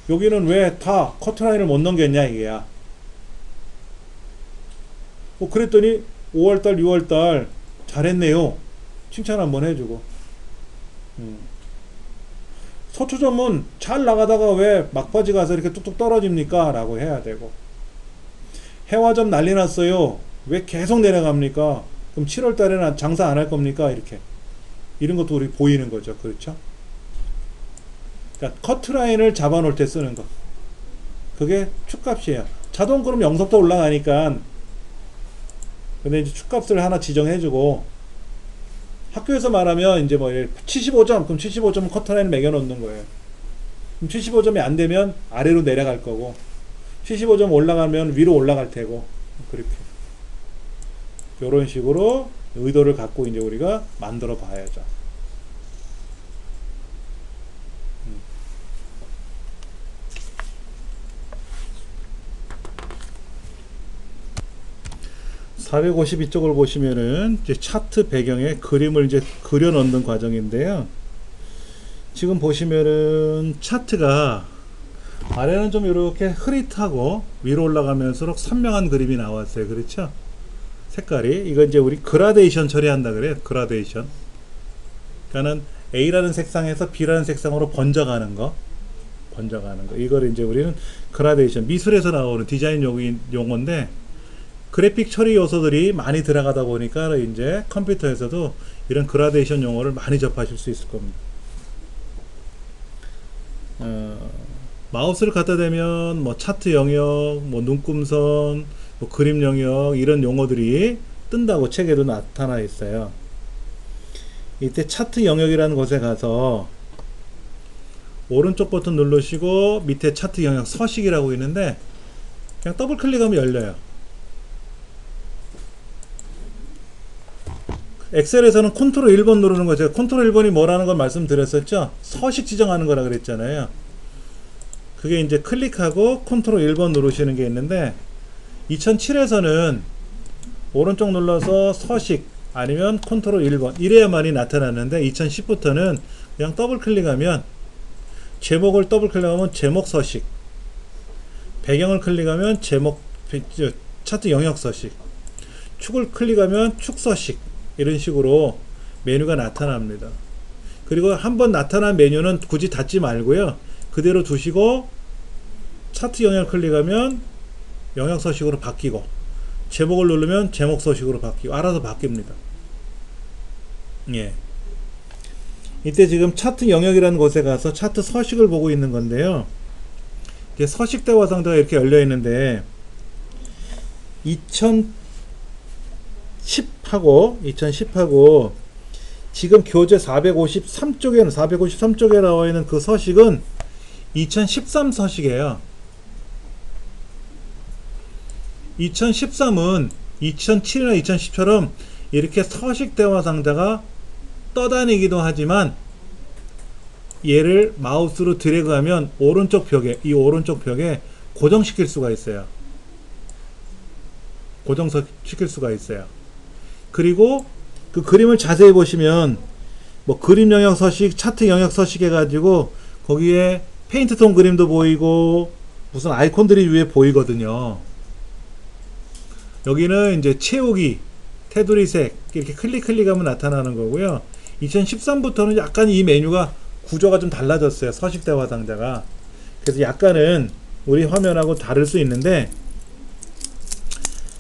여기는 왜 다 커트라인을 못 넘겼냐 이게야. 그랬더니 5월달 6월달 잘했네요. 칭찬 한번 해주고. 서초점은 잘 나가다가 왜 막바지 가서 이렇게 뚝뚝 떨어집니까? 라고 해야 되고. 해화점 난리 났어요. 왜 계속 내려갑니까? 그럼 7월 달에는 장사 안 할 겁니까? 이렇게. 이런 것도 우리 보이는 거죠. 그렇죠? 그러니까 커트라인을 잡아 놓을 때 쓰는 거. 그게 축값이에요. 자동 그럼 0섭도 올라가니까. 근데 이제 축값을 하나 지정해주고, 학교에서 말하면 이제 뭐 75점, 그럼 75점은 커트라인 매겨 놓는 거예요. 그럼 75점이 안 되면 아래로 내려갈 거고, 75점 올라가면 위로 올라갈 테고, 그렇게. 이런 식으로 의도를 갖고 이제 우리가 만들어 봐야죠. 452쪽을 보시면은 이제 차트 배경에 그림을 이제 그려 넣는 과정인데요. 지금 보시면은 차트가 아래는 좀 이렇게 흐릿하고 위로 올라가면서 선명한 그림이 나왔어요. 그렇죠? 색깔이. 이거 이제 우리 그라데이션 처리한다 그래요. 그라데이션. 그러니까는 A라는 색상에서 B라는 색상으로 번져가는 거. 이걸 이제 우리는 그라데이션, 미술에서 나오는 디자인 용어인데, 그래픽 처리 요소들이 많이 들어가다 보니까 이제 컴퓨터에서도 이런 그라데이션 용어를 많이 접하실 수 있을 겁니다. 마우스를 갖다 대면 뭐 차트 영역, 뭐 눈금선, 뭐 그림 영역 이런 용어들이 뜬다고 책에도 나타나 있어요. 이때 차트 영역이라는 곳에 가서 오른쪽 버튼 누르시고 밑에 차트 영역 서식이라고 있는데 그냥 더블 클릭하면 열려요. 엑셀에서는 컨트롤 1번 누르는 거, 제가 컨트롤 1번이 뭐라는 걸 말씀드렸었죠? 서식 지정하는 거라 그랬잖아요. 그게 이제 클릭하고 컨트롤 1번 누르시는 게 있는데, 2007에서는 오른쪽 눌러서 서식 아니면 컨트롤 1번 이래야만이 나타났는데, 2010부터는 그냥 더블 클릭하면, 제목을 더블 클릭하면 제목 서식, 배경을 클릭하면 제목 차트 영역 서식, 축을 클릭하면 축 서식, 이런 식으로 메뉴가 나타납니다. 그리고 한번 나타난 메뉴는 굳이 닫지 말고요, 그대로 두시고 차트 영역 클릭하면 영역 서식으로 바뀌고, 제목을 누르면 제목 서식으로 바뀌고, 알아서 바뀝니다. 예. 이때 지금 차트 영역이라는 곳에 가서 차트 서식을 보고 있는 건데요. 이게 서식 대화 상자가 이렇게 열려 있는데, 2010하고 지금 교재 453쪽에 나와 있는 그 서식은 2013 서식이에요. 2013은 2007이나 2010처럼 이렇게 서식 대화 상자가 떠다니기도 하지만, 얘를 마우스로 드래그하면 오른쪽 벽에, 이 오른쪽 벽에 고정시킬 수가 있어요. 고정시킬 수가 있어요. 그리고 그 그림을 자세히 보시면 뭐 그림 영역 서식, 차트 영역 서식 해가지고 거기에 페인트 톤 그림도 보이고 무슨 아이콘들이 위에 보이거든요. 여기는 이제 채우기, 테두리색 이렇게 클릭하면 나타나는 거고요. 2013부터는 약간 이 메뉴가 구조가 좀 달라졌어요. 서식 대화 상자가. 그래서 약간은 우리 화면하고 다를 수 있는데,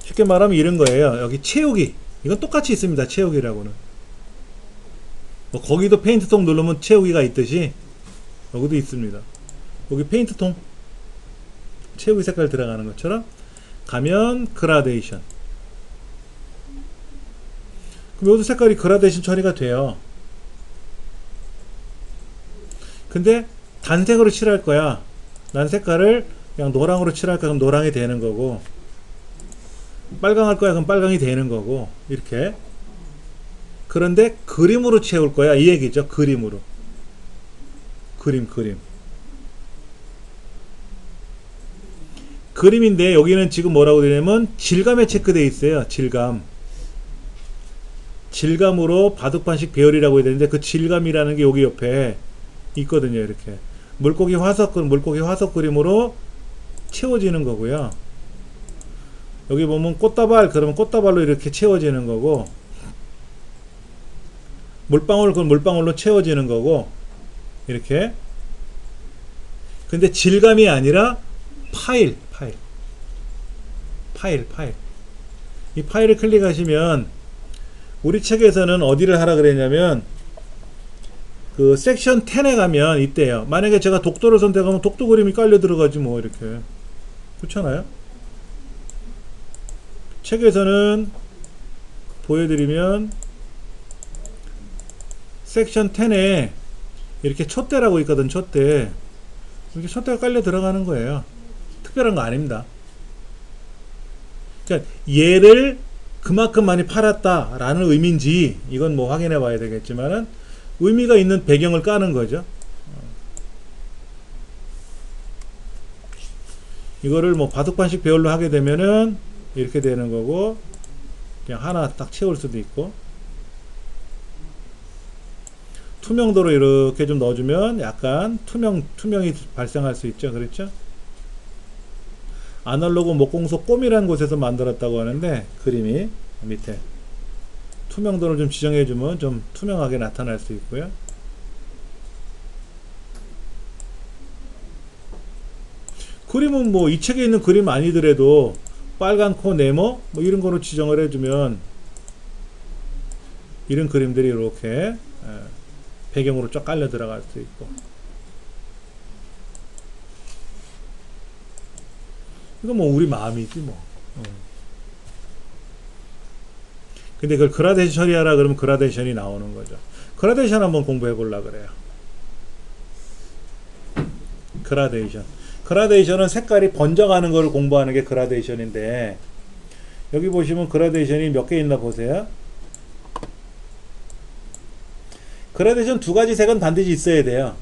쉽게 말하면 이런 거예요. 여기 채우기, 이건 똑같이 있습니다. 채우기라고는 뭐 거기도 페인트통 누르면 채우기가 있듯이 여기도 있습니다. 여기 페인트통 채우기 색깔 들어가는 것처럼 가면 그라데이션, 그럼 여기도 색깔이 그라데이션 처리가 돼요. 근데 단색으로 칠할 거야, 난 색깔을 그냥 노랑으로 칠할 거야, 그럼 노랑이 되는 거고, 빨강 할 거야, 그럼 빨강이 되는 거고, 이렇게. 그런데 그림으로 채울 거야, 이 얘기죠. 그림으로. 그림인데 여기는 지금 뭐라고 되냐면 질감에 체크되어 있어요. 질감으로 바둑판식 배열이라고 해야 되는데, 그 질감이라는 게 여기 옆에 있거든요. 이렇게 물고기 화석 그림으로 채워지는 거고요. 여기 보면 꽃다발, 그러면 꽃다발로 이렇게 채워지는 거고, 물방울, 그럼 물방울로 채워지는 거고, 이렇게. 근데 질감이 아니라 파일. 이 파일을 클릭하시면 우리 책에서는 어디를 하라 그랬냐면 그 섹션 10에 가면 있대요. 만약에 제가 독도를 선택하면 독도 그림이 깔려 들어가지 뭐 이렇게. 그렇잖아요. 책에서는 보여드리면 섹션 10에 이렇게 촛대라고 있거든. 촛대. 이렇게 촛대가 깔려 들어가는 거예요. 특별한 거 아닙니다. 그러니까 얘를 그만큼 많이 팔았다라는 의미인지 이건 뭐 확인해 봐야 되겠지만은 의미가 있는 배경을 까는 거죠. 이거를 뭐 바둑반식 배열로 하게 되면은 이렇게 되는 거고 그냥 하나 딱 채울 수도 있고 투명도로 이렇게 좀 넣어주면 약간 투명이 발생할 수 있죠. 그렇죠? 아날로그 목공소 꼼이라는 곳에서 만들었다고 하는데 그림이 밑에 투명도를 좀 지정해주면 좀 투명하게 나타날 수 있고요. 그림은 뭐 이 책에 있는 그림 아니더라도 빨간 코 네모 뭐 이런 거로 지정을 해주면 이런 그림들이 이렇게 배경으로 쫙 깔려 들어갈 수 있고 이거 뭐 우리 마음이지 뭐. 근데 그걸 그라데이션 처리하라 그러면 그라데이션이 나오는 거죠. 그라데이션 한번 공부해 보려 그래요. 그라데이션은 색깔이 번져가는 걸 공부하는 게 그라데이션인데 여기 보시면 그라데이션이 몇 개 있나 보세요. 그라데이션 두 가지 색은 반드시 있어야 돼요.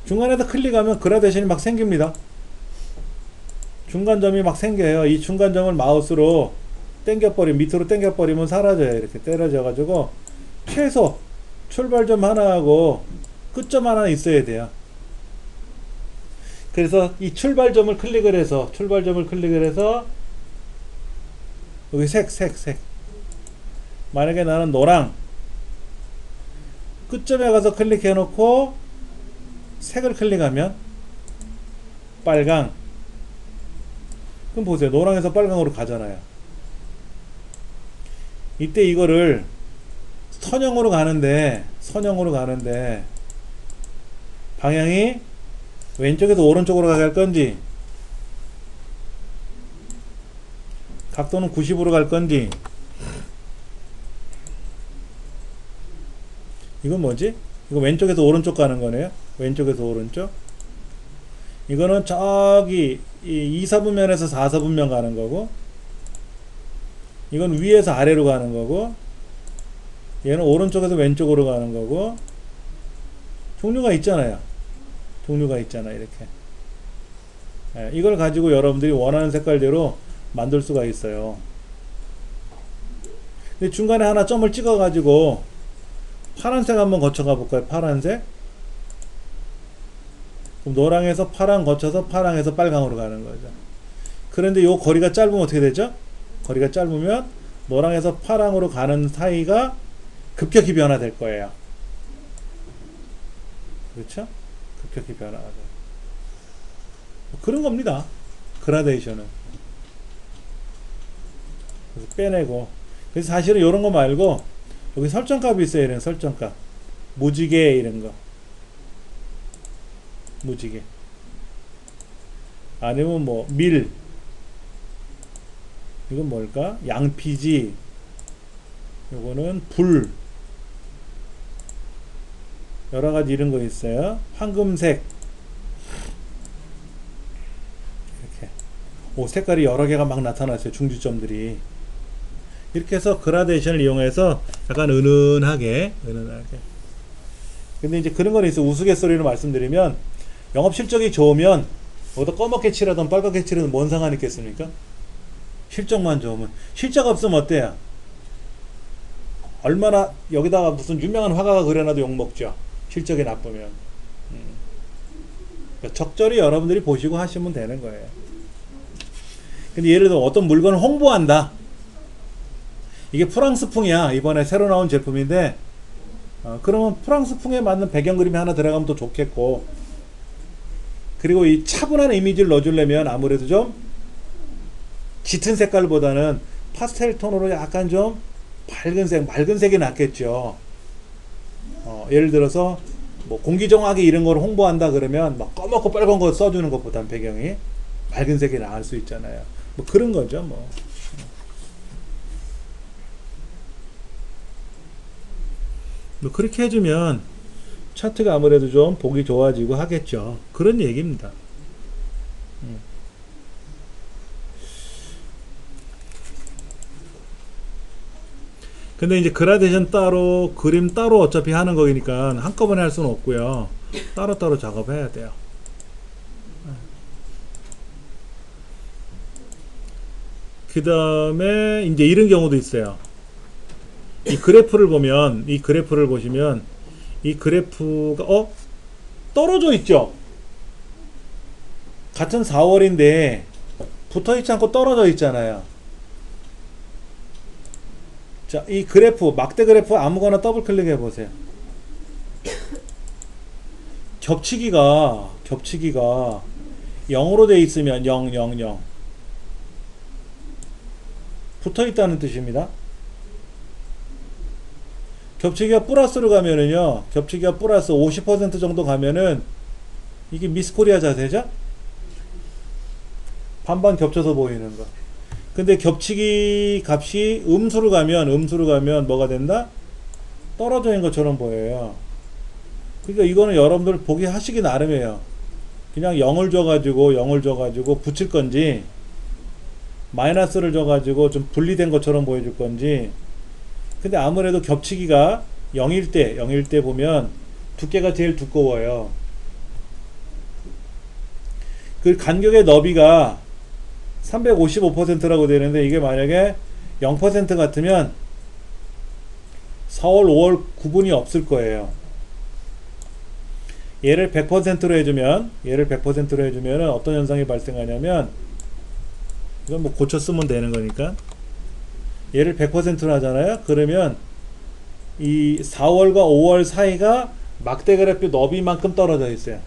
중간에다 클릭하면 그라데이션이 막 생깁니다. 중간점이 막 생겨요. 이 중간점을 마우스로 밑으로 당겨버리면 사라져요. 이렇게 때려져 가지고 최소 출발점 하나하고 끝점 하나 있어야 돼요. 그래서 이 출발점을 클릭을 해서 여기 색 만약에 나는 노랑 끝점에 가서 클릭해 놓고 색을 클릭하면 빨강. 그럼 보세요. 노랑에서 빨강으로 가잖아요. 이때 이거를 선형으로 가는데 방향이 왼쪽에서 오른쪽으로 가게 할 건지 각도는 90으로 갈 건지 이건 뭐지? 이거 왼쪽에서 오른쪽 가는 거네요. 왼쪽에서 오른쪽. 이거는 저기 2사분면에서 4사분면 가는 거고 이건 위에서 아래로 가는 거고 얘는 오른쪽에서 왼쪽으로 가는 거고 종류가 있잖아요. 이렇게. 이걸 가지고 여러분들이 원하는 색깔대로 만들 수가 있어요. 근데 중간에 하나 점을 찍어 가지고 파란색 한번 거쳐가 볼까요? 파란색. 그럼 노랑에서 파랑 거쳐서 파랑에서 빨강으로 가는 거죠. 그런데 요 거리가 짧으면 어떻게 되죠? 거리가 짧으면 노랑에서 파랑으로 가는 사이가 급격히 변화될 거예요. 그렇죠? 급격히 변화가 돼요. 그런 겁니다. 그라데이션은. 그래서 빼내고. 그래서 사실은 이런 거 말고 여기 설정값이 있어요. 이런 설정값. 무지개 이런 거. 무지개. 아니면 뭐 밀. 이건 뭘까? 양피지. 요거는 불. 여러가지 이런 거 있어요. 황금색. 이렇게. 오, 색깔이 여러 개가 막 나타났어요. 중지점들이. 이렇게 해서 그라데이션을 이용해서 약간 은은하게. 근데 이제 그런 건 있어요. 우스갯소리로 말씀드리면 영업 실적이 좋으면 어디다 검게 칠하든 빨갛게 칠하든 뭔 상관이 있겠습니까? 실적만 좋으면. 실적 없으면 어때요? 얼마나 여기다가 무슨 유명한 화가가 그려놔도 욕먹죠. 실적이 나쁘면. 그러니까 적절히 여러분들이 보시고 하시면 되는 거예요. 근데 예를 들어 어떤 물건을 홍보한다. 이게 프랑스풍이야. 이번에 새로 나온 제품인데 그러면 프랑스풍에 맞는 배경 그림이 하나 들어가면 더 좋겠고, 그리고 이 차분한 이미지를 넣어주려면 아무래도 좀 짙은 색깔보다는 파스텔 톤으로 약간 좀 맑은 색이 낫겠죠. 예를 들어서 뭐 공기정화기 이런 걸 홍보한다 그러면 막 검고 빨간 거 써주는 것보단 배경이 맑은 색이 나을 수 있잖아요. 뭐 그런 거죠. 뭐 그렇게 해주면 차트가 아무래도 좀 보기 좋아지고 하겠죠. 그런 얘기입니다. 근데 이제 그라데이션 따로 그림 따로 어차피 하는 거니까 한꺼번에 할 수는 없고요. 따로따로 작업해야 돼요. 그 다음에 이제 이런 경우도 있어요. 이 그래프를 보시면 이 그래프가 떨어져 있죠. 같은 4월인데 붙어 있지 않고 떨어져 있잖아요. 자, 이 그래프, 막대 그래프 아무거나 더블 클릭해 보세요. 겹치기가 0으로 돼 있으면 0, 0, 0 붙어 있다는 뜻입니다. 겹치기가 플러스로 가면은요, 겹치기가 플러스 50% 정도 가면은 이게 미스코리아 자세죠? 반반 겹쳐서 보이는 거. 근데 겹치기 값이 음수로 가면 뭐가 된다? 떨어져 있는 것처럼 보여요. 그러니까 이거는 여러분들 보기 하시기 나름이에요. 그냥 0을 줘가지고 붙일 건지, 마이너스를 줘가지고 좀 분리된 것처럼 보여줄 건지. 근데 아무래도 겹치기가 0일 때 보면 두께가 제일 두꺼워요. 그 간격의 너비가 355%라고 되는데 이게 만약에 0% 같으면 4월, 5월 구분이 없을 거예요. 얘를 100%로 해주면 어떤 현상이 발생하냐면, 이건 뭐 고쳐 쓰면 되는 거니까, 얘를 100%로 하잖아요. 그러면 이 4월과 5월 사이가 막대 그래프 너비만큼 떨어져 있어요.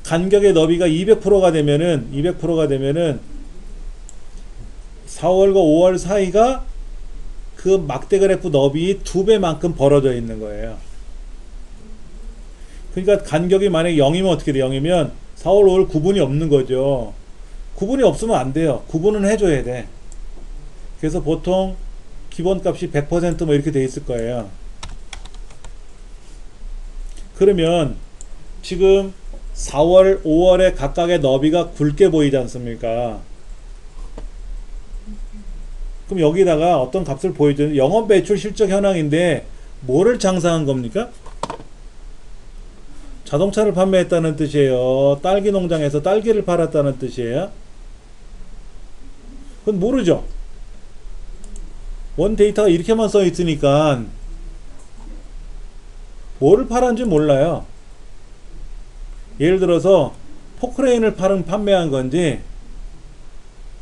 간격의 너비가 200%가 되면은 4월과 5월 사이가 그 막대 그래프 너비 2배만큼 벌어져 있는 거예요. 그러니까 간격이 만약에 0이면 어떻게 돼? 0이면 4월, 5월 구분이 없는 거죠. 구분이 없으면 안 돼요. 구분은 해줘야 돼. 그래서 보통 기본값이 100% 뭐 이렇게 돼 있을 거예요. 그러면 지금 4월, 5월의 각각의 너비가 굵게 보이지 않습니까? 그럼 여기다가 어떤 값을 보여주는 영업 매출 실적 현황인데 뭐를 장사한 겁니까? 자동차를 판매했다는 뜻이에요. 딸기 농장에서 딸기를 팔았다는 뜻이에요. 그건 모르죠. 원 데이터가 이렇게만 써 있으니까 뭐를 팔았는지 몰라요. 예를 들어서 포크레인을 판매한 건지,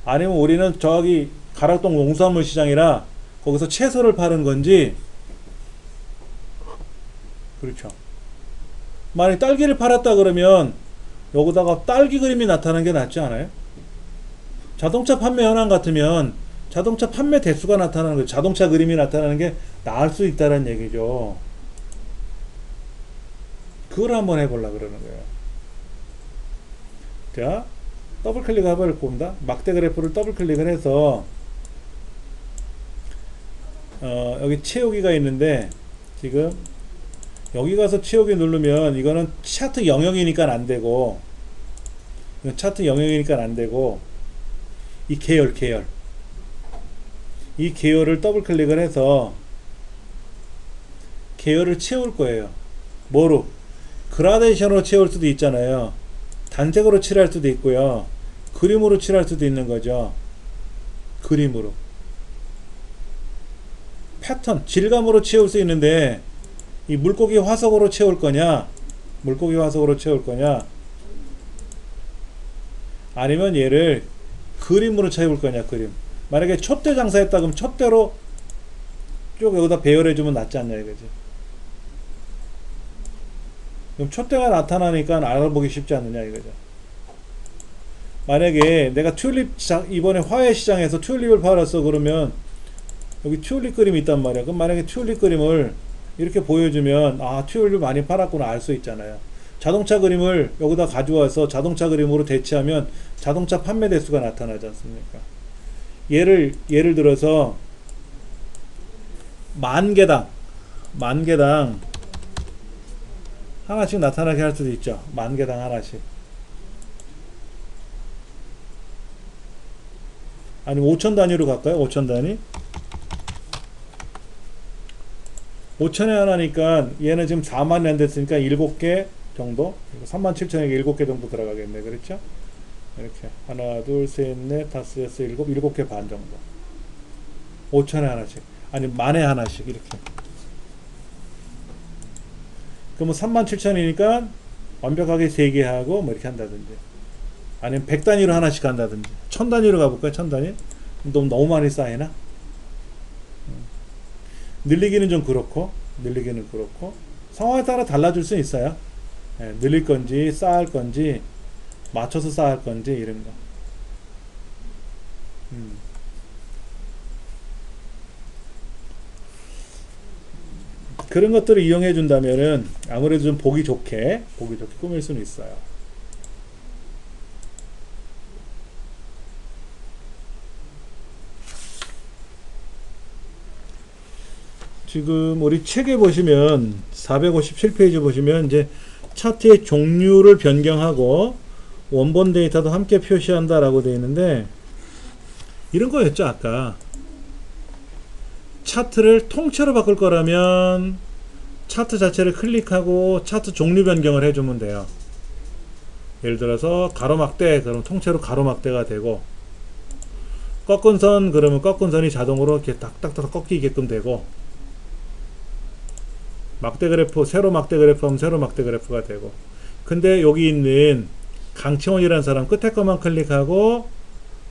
아니면 우리는 저기 가락동 농수산물 시장이라 거기서 채소를 파는 건지. 그렇죠. 만약 딸기를 팔았다 그러면 여기다가 딸기 그림이 나타나는 게 낫지 않아요? 자동차 판매 현황 같으면 자동차 판매 대수가 나타나는 거예요. 자동차 그림이 나타나는 게 나을 수 있다는 얘기죠. 그걸 한번 해보려고 그러는 거예요. 자, 더블 클릭 해볼 겁니다. 막대 그래프를 더블 클릭을 해서 여기 채우기가 있는데, 지금 여기 가서 채우기 누르면 이거는 차트 영역이니까 안 되고, 이 계열을 더블 클릭을 해서 계열을 채울 거예요. 뭐로? 그라데이션으로 채울 수도 있잖아요. 단색으로 칠할 수도 있고요. 그림으로 칠할 수도 있는 거죠. 그림으로. 패턴, 질감으로 채울 수 있는데, 이 물고기 화석으로 채울 거냐, 아니면 얘를 그림으로 채울 거냐, 그림. 만약에 촛대 장사했다 그러면 촛대로 쭉 여기다 배열해주면 낫지 않냐 이거지. 그럼 촛대가 나타나니까 알아보기 쉽지 않느냐 이거죠. 만약에 내가 튤립 시장, 이번에 화훼 시장에서 튤립을 팔았어. 그러면 여기 튤립 그림이 있단 말이야. 그럼 만약에 튤립 그림을 이렇게 보여주면 아, 튤립 많이 팔았구나 알 수 있잖아요. 자동차 그림을 여기다 가져와서 자동차 그림으로 대체하면 자동차 판매 대수가 나타나지 않습니까? 예를 들어서 만 개당 하나씩 나타나게 할 수도 있죠. 만 개당 하나씩. 아니면 5천 단위로 갈까요? 5천 단위? 5천에 하나니까 얘는 지금 4만이 안 됐으니까 7개 정도? 37,000에게 7개 정도 들어가겠네. 그렇죠? 이렇게 하나, 둘, 셋, 넷, 다섯, 여섯, 일곱, 7개 반 정도. 5천에 하나씩. 아니 만에 하나씩 이렇게. 그러면 37,000이니까 완벽하게 3개 하고 뭐 이렇게 한다든지. 아니면 100단위로 하나씩 한다든지. 1000단위로 가볼까요? 1000단위? 너무 많이 쌓이나? 늘리기는 좀 그렇고 상황에 따라 달라질 수 있어요. 예, 늘릴 건지 쌓을 건지 맞춰서 쌓을 건지 이런 거. 그런 것들을 이용해 준다면은 아무래도 좀 보기 좋게 꾸밀 수는 있어요. 지금 우리 책에 보시면 457페이지 보시면 이제 차트의 종류를 변경하고 원본 데이터도 함께 표시한다라고 되어 있는데 이런 거였죠. 아까 차트를 통째로 바꿀 거라면 차트 자체를 클릭하고 차트 종류 변경을 해주면 돼요. 예를 들어서 가로막대 그러면 통째로 가로막대가 되고 꺾은 선 그러면 꺾은 선이 자동으로 이렇게 딱딱딱 꺾이게끔 되고 막대 그래프, 세로 막대 그래프 하면 세로 막대 그래프가 되고 근데 여기 있는 강채원이라는 사람 끝에 것만 클릭하고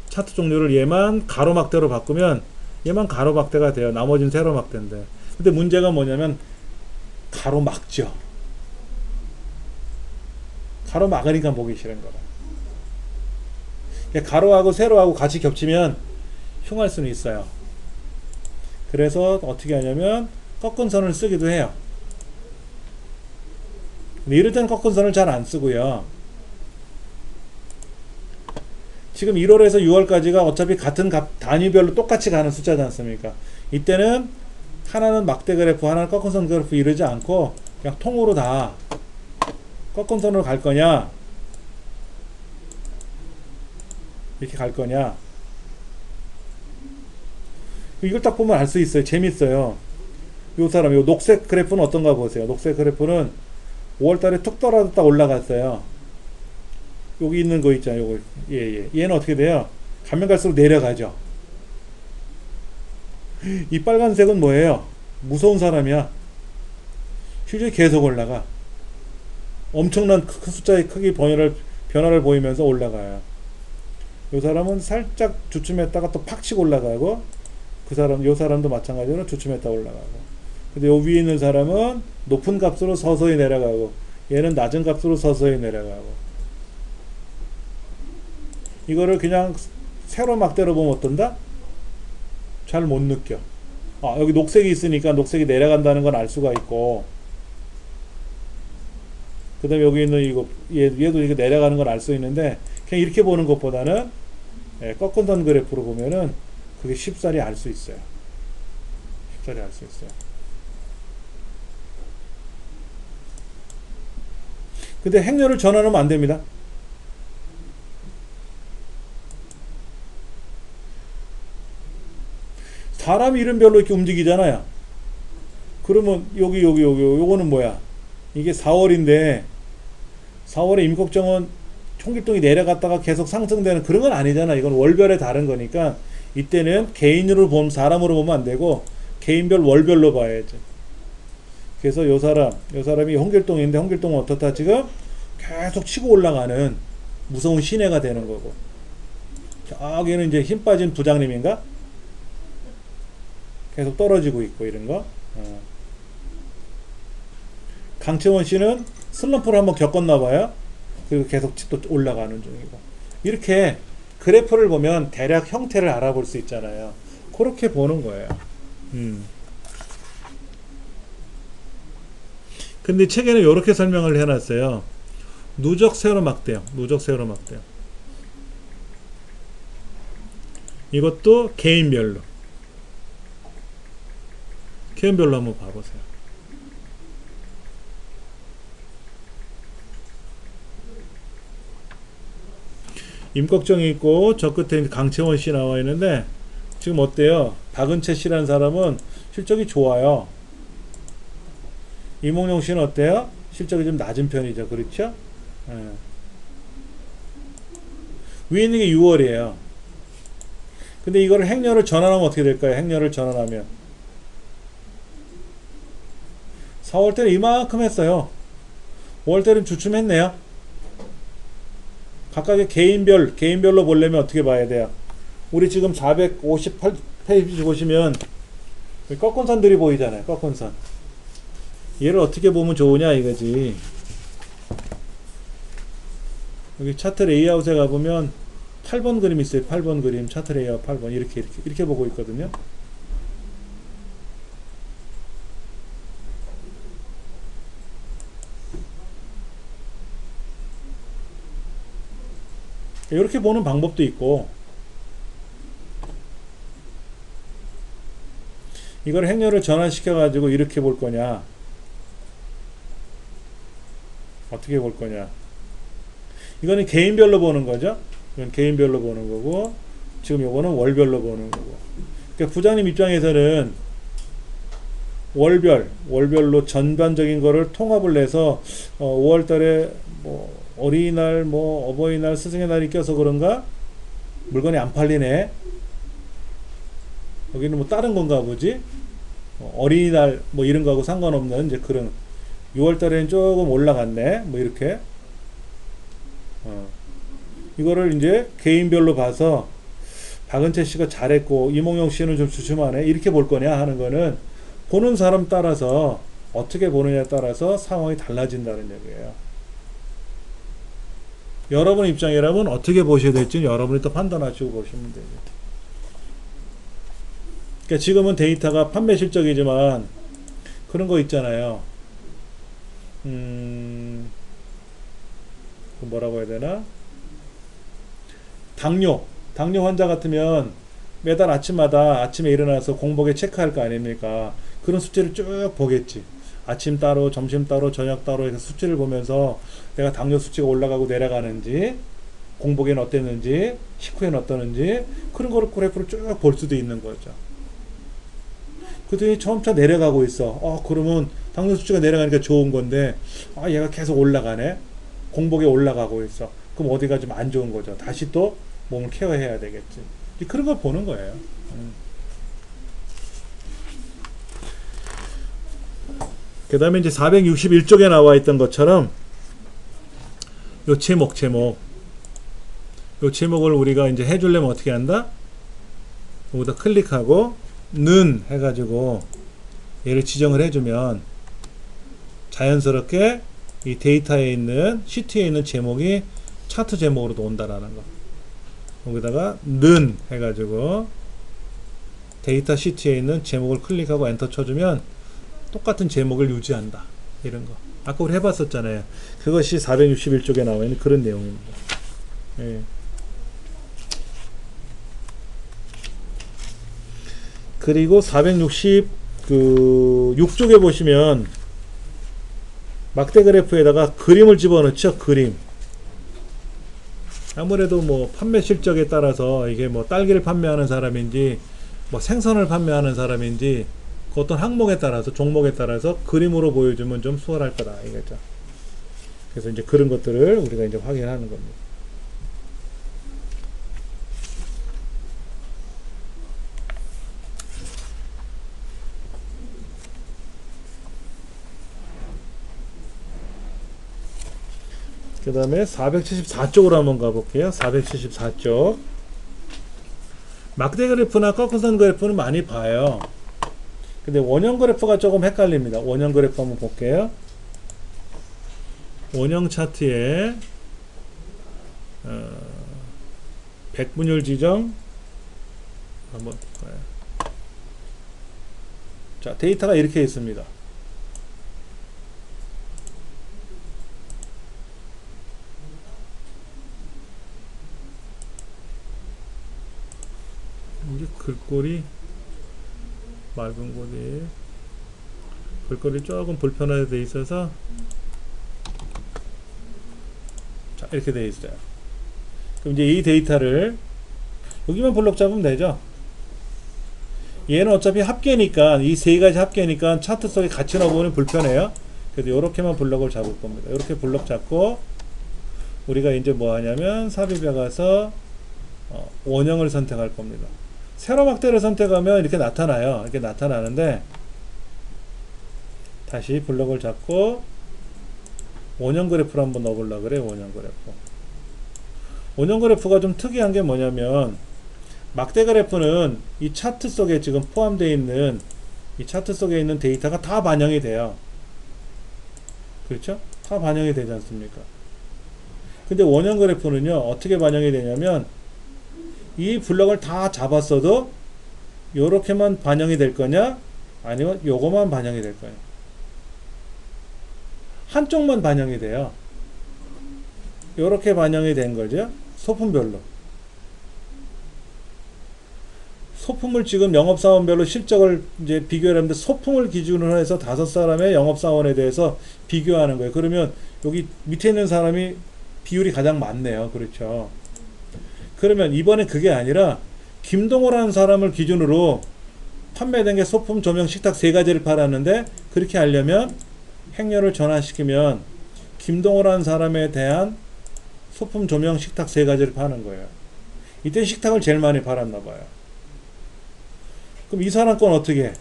차트 종류를 얘만 가로막대로 바꾸면 얘만 가로막대가 돼요. 나머지는 세로막대인데 근데 문제가 뭐냐면 가로막죠. 가로막으니까 보기 싫은 거라. 가로하고 세로하고 같이 겹치면 흉할 수는 있어요. 그래서 어떻게 하냐면 꺾은 선을 쓰기도 해요. 근데 이럴 때는 꺾은 선을 잘 안 쓰고요. 지금 1월에서 6월까지가 어차피 같은 단위별로 똑같이 가는 숫자지 않습니까? 이때는 하나는 막대 그래프, 하나는 꺾은 선 그래프 이러지 않고 그냥 통으로 다 꺾은 선으로 갈 거냐 이렇게 갈 거냐 이걸 딱 보면 알 수 있어요. 재밌어요. 요 사람 요 녹색 그래프는 어떤가 보세요. 녹색 그래프는 5월달에 툭 떨어졌다 올라갔어요. 여기 있는 거 있잖아요. 요거 얘는 어떻게 돼요? 가면 갈수록 내려가죠. 이 빨간색은 뭐예요? 무서운 사람이야. 실제 계속 올라가. 엄청난 큰 숫자의 크기 변화를 보이면서 올라가요. 이 사람은 살짝 주춤했다가 또 팍 치고 올라가고 요 사람도 마찬가지로 주춤했다 올라가고 근데 요 위에 있는 사람은 높은 값으로 서서히 내려가고 얘는 낮은 값으로 서서히 내려가고 이거를 그냥 세로 막대로 보면 어떤다? 잘 못 느껴. 여기 녹색이 있으니까 녹색이 내려간다는 건 알 수가 있고 그 다음에 여기 있는 얘도 이렇게 내려가는 걸 알 수 있는데 그냥 이렇게 보는 것보다는 꺾은 선 그래프로 보면은 그게 쉽사리 알 수 있어요. 쉽사리 알 수 있어요. 근데 행렬을 전환하면 안 됩니다. 사람 이름별로 이렇게 움직이잖아요. 그러면 요거는 뭐야? 이게 4월인데 4월에 임꺽정은 총길동이 내려갔다가 계속 상승되는 그런 건 아니잖아. 이건 월별에 다른 거니까 이때는 개인으로 보면 사람으로 보면 안 되고 개인별 월별로 봐야지. 그래서 요 사람이 홍길동인데 홍길동은 어떻다? 지금 계속 치고 올라가는 무서운 시내가 되는 거고 저기는 이제 힘 빠진 부장님인가? 계속 떨어지고 있고 이런 거. 강채원 씨는 슬럼프를 한번 겪었나 봐요. 그리고 계속 또 올라가는 중이고 이렇게 그래프를 보면 대략 형태를 알아볼 수 있잖아요. 그렇게 보는 거예요. 근데 책에는 이렇게 설명을 해놨어요. 누적 세로막대형, 누적 세로막대형. 이것도 개인별로 한번 봐보세요. 임꺽정이 있고 저 끝에 강채원 씨 나와 있는데 지금 어때요? 박은채 씨라는 사람은 실적이 좋아요. 이몽룡 씨는 어때요? 실적이 좀 낮은 편이죠. 그렇죠? 예. 위에 있는 게 6월이에요. 근데 이거를 행렬을 전환하면 어떻게 될까요? 행렬을 전환하면 4월 때는 이만큼 했어요. 5월 때는 주춤했네요. 각각의 개인별로 보려면 어떻게 봐야 돼요? 우리 지금 458페이지 보시면 꺾은선들이 보이잖아요. 꺾은선. 얘를 어떻게 보면 좋으냐 이거지. 여기 차트 레이아웃에 가보면 8번 그림 있어요. 8번 그림. 차트 레이아웃 8번. 이렇게 보고 있거든요. 이렇게 보는 방법도 있고, 이걸 행렬을 전환시켜 가지고 이렇게 볼 거냐, 어떻게 볼 거냐. 이거는 개인별로 보는 거죠. 이건 개인별로 보는 거고, 지금 요거는 월별로 보는 거고. 그러니까 부장님 입장에서는 월별로 전반적인 거를 통합을 해서 5월 달에 뭐 어린이날, 뭐 어버이날, 스승의 날이 껴서 그런가 물건이 안 팔리네. 여기는 뭐 다른 건가 보지. 어린이날 뭐 이런 거하고 상관없는 이제 그런 6월 달에는 조금 올라갔네. 뭐 이렇게 이거를 이제 개인별로 봐서 박은채 씨가 잘했고 이몽룡 씨는 좀 주춤하네. 이렇게 볼 거냐 하는 거는 보는 사람 따라서 어떻게 보느냐에 따라서 상황이 달라진다는 얘기예요. 여러분 입장이라면 어떻게 보셔야 될지 여러분이 또 판단하시고 보시면 되죠. 그러니까 지금은 데이터가 판매 실적이지만 그런 거 있잖아요. 뭐라고 해야 되나? 당뇨 환자 같으면 매달 아침에 일어나서 공복에 체크할 거 아닙니까? 그런 수치를 쭉 보겠지. 아침 따로, 점심 따로, 저녁 따로 해서 수치를 보면서 내가 당뇨 수치가 올라가고 내려가는지, 공복에는 어땠는지, 식후에는 어떠는지, 그런 거를 그래프를 쭉 볼 수도 있는 거죠. 그랬더니 점차 내려가고 있어. 그러면 당뇨 수치가 내려가니까 좋은 건데, 얘가 계속 올라가네. 공복에 올라가고 있어. 그럼 어디가 좀 안 좋은 거죠. 다시 또 몸을 케어해야 되겠지. 그런 걸 보는 거예요. 그 다음에 이제 461쪽에 나와 있던 것처럼 요 제목을 우리가 이제 해주려면 어떻게 한다? 여기다 클릭하고 는 해가지고 얘를 지정을 해주면 자연스럽게 이 데이터에 있는 시트에 있는 제목이 차트 제목으로도 온다라는 거. 여기다가 는 해가지고 데이터 시트에 있는 제목을 클릭하고 엔터 쳐주면 똑같은 제목을 유지한다. 이런 거. 아까 우리 해봤었잖아요. 그것이 461쪽에 나와 있는 그런 내용입니다. 예. 그리고 466쪽에 보시면 막대 그래프에다가 그림을 집어넣죠. 그림. 아무래도 뭐 판매 실적에 따라서 이게 뭐 딸기를 판매하는 사람인지 뭐 생선을 판매하는 사람인지 그 어떤 항목에 따라서 종목에 따라서 그림으로 보여주면 좀 수월할 거다 이거죠. 그래서 이제 그런 것들을 우리가 이제 확인하는 겁니다. 그 다음에 474쪽으로 한번 가볼게요. 474쪽. 막대 그래프나 꺾은선 그래프는 많이 봐요. 근데 원형 그래프가 조금 헷갈립니다. 원형 그래프 한번 볼게요. 원형 차트에 백분율 지정 한번 볼까요? 자, 데이터가 이렇게 있습니다. 이게 글꼴이 맑은 곳이 글꼴이 조금 불편하게 돼 있어서 자, 이렇게 돼 있어요. 그럼 이제 이 데이터를 여기만 블록 잡으면 되죠. 얘는 어차피 합계니까 이 세 가지 합계니까 차트 속에 같이 넣어보면 불편해요. 그래서 이렇게만 블록을 잡을 겁니다. 이렇게 블록 잡고 우리가 이제 뭐 하냐면 삽입에 가서 원형을 선택할 겁니다. 세로 막대를 선택하면 이렇게 나타나요. 이렇게 나타나는데 다시 블록을 잡고 원형 그래프를 한번 넣어보려고 그래요. 원형 그래프. 원형 그래프가 좀 특이한 게 뭐냐면 막대 그래프는 이 차트 속에 지금 포함되어 있는 이 차트 속에 있는 데이터가 다 반영이 돼요. 그렇죠? 다 반영이 되지 않습니까? 근데 원형 그래프는요 어떻게 반영이 되냐면 이 블럭을 다 잡았어도 요렇게만 반영이 될 거냐 아니면 요거만 반영이 될 거냐, 한쪽만 반영이 돼요. 요렇게 반영이 된 거죠. 소품별로. 소품을 지금 영업사원별로 실적을 이제 비교를 하는데 소품을 기준으로 해서 5사람의 영업사원에 대해서 비교하는 거예요. 그러면 여기 밑에 있는 사람이 비율이 가장 많네요. 그렇죠. 그러면 이번에 그게 아니라 김동호라는 사람을 기준으로 판매된 게 소품, 조명, 식탁 3가지를 팔았는데 그렇게 하려면 행렬을 전환시키면 김동호라는 사람에 대한 소품, 조명, 식탁 3가지를 파는 거예요. 이때 식탁을 제일 많이 팔았나 봐요. 그럼 이 사람 건 어떻게 해?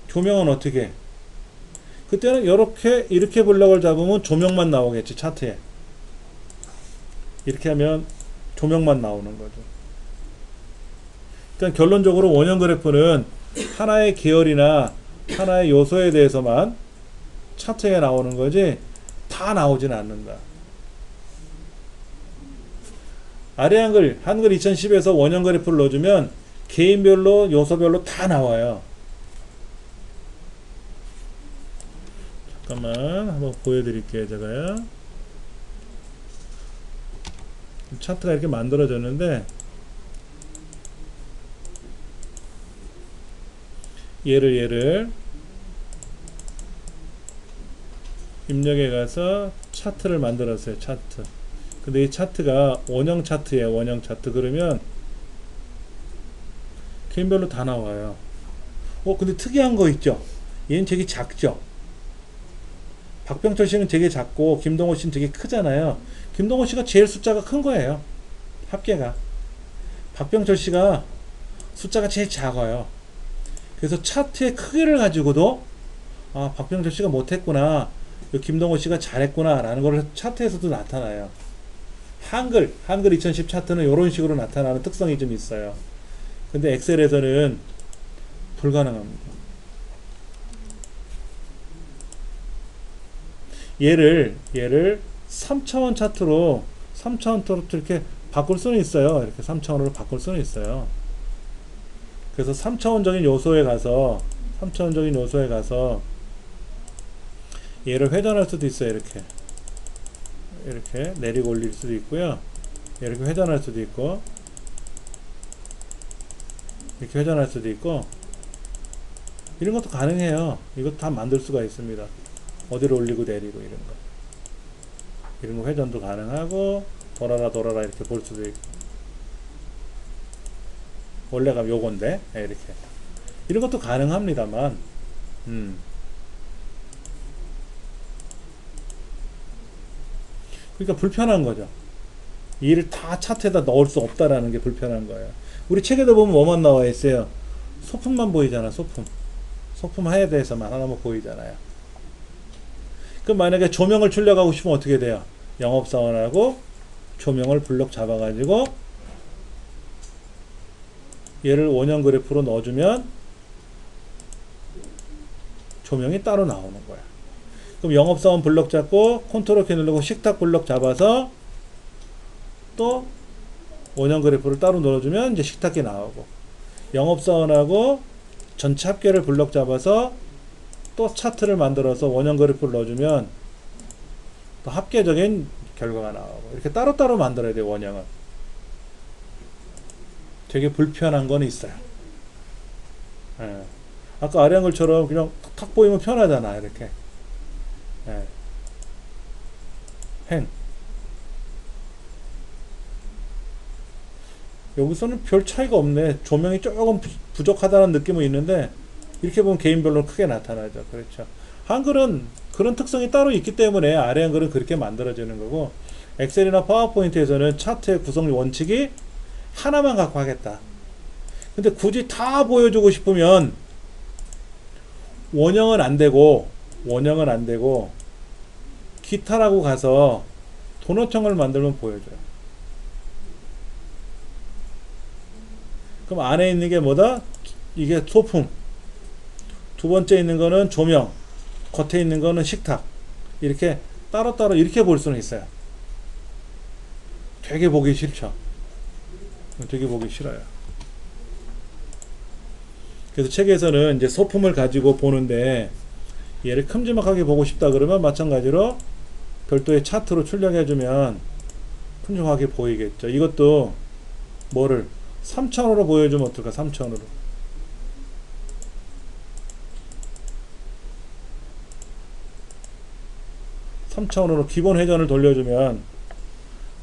조명은 어떻게 해? 그때는 이렇게 블럭을 잡으면 조명만 나오겠지, 차트에. 이렇게 하면 조명만 나오는 거죠. 그러니까 결론적으로 원형 그래프는 하나의 계열이나 하나의 요소에 대해서만 차트에 나오는 거지 다 나오진 않는다. 아래 한글 2010에서 원형 그래프를 넣어주면 개인별로 요소별로 다 나와요. 잠깐만 한번 보여드릴게요. 제가요. 차트가 이렇게 만들어졌는데 얘를 입력에 가서 차트를 만들었어요. 차트. 근데 이 차트가 원형 차트예요. 원형 차트. 그러면 개인별로 다 나와요. 근데 특이한 거 있죠? 얘는 되게 작죠? 박병철 씨는 되게 작고 김동호 씨는 되게 크잖아요. 김동호 씨가 제일 숫자가 큰 거예요. 합계가. 박병철 씨가 숫자가 제일 작아요. 그래서 차트의 크기를 가지고도 아, 박병철 씨가 못했구나, 김동호 씨가 잘했구나 라는 걸 차트에서도 나타나요. 한글 2010 차트는 이런 식으로 나타나는 특성이 좀 있어요. 근데 엑셀에서는 불가능합니다. 얘를 3차원 차트로 이렇게 바꿀 수는 있어요. 이렇게 3차원으로 바꿀 수는 있어요. 그래서 3차원적인 요소에 가서 얘를 회전할 수도 있어요. 이렇게 내리고 올릴 수도 있고요. 이렇게 회전할 수도 있고, 이렇게 회전할 수도 있고, 이런 것도 가능해요. 이거 다 만들 수가 있습니다. 어디로 올리고 내리고 이런 거 회전도 가능하고, 돌아라 이렇게 볼 수도 있고. 원래가 요건데 이렇게 이런 것도 가능합니다만 그러니까 불편한 거죠. 이를 다 차트에다 넣을 수 없다라는 게 불편한 거예요. 우리 책에도 보면 뭐만 나와 있어요? 소품만 보이잖아. 소품 하에 대해서만 하나만 보이잖아요. 그럼 만약에 조명을 출력하고 싶으면 어떻게 돼요? 영업사원하고 조명을 블록 잡아가지고 얘를 원형 그래프로 넣어주면 조명이 따로 나오는 거야. 그럼 영업사원 블록 잡고 컨트롤 키 누르고 식탁 블록 잡아서 또 원형 그래프를 따로 넣어주면 이제 식탁이 나오고, 영업사원하고 전체 합계를 블럭 잡아서 또 차트를 만들어서 원형 그래프를 넣어주면 또 합계적인 결과가 나오고, 이렇게 따로따로 만들어야 돼요. 원형은 되게 불편한 건 있어요. 예. 아까 아래 한 것처럼 그냥 탁 보이면 편하잖아. 이렇게. 예. 행. 여기서는 별 차이가 없네. 조명이 조금 부족하다는 느낌은 있는데, 이렇게 보면 개인별로 크게 나타나죠. 그렇죠. 한글은 그런 특성이 따로 있기 때문에 아래 한글은 그렇게 만들어지는 거고, 엑셀이나 파워포인트에서는 차트의 구성 원칙이 하나만 갖고 하겠다. 근데 굳이 다 보여주고 싶으면 원형은 안 되고 기타라고 가서 도넛형을 만들면 보여줘요. 그럼 안에 있는 게 뭐다? 이게 소품. 두 번째 있는 거는 조명. 겉에 있는 거는 식탁. 이렇게 따로따로 이렇게 볼 수는 있어요. 되게 보기 싫죠. 되게 보기 싫어요. 그래서 책에서는 이제 소품을 가지고 보는데, 얘를 큼지막하게 보고 싶다 그러면 마찬가지로 별도의 차트로 출력해주면 큼지막하게 보이겠죠. 이것도 뭐를 3차원으로 보여주면 어떨까? 3차원으로. 기본 회전을 돌려주면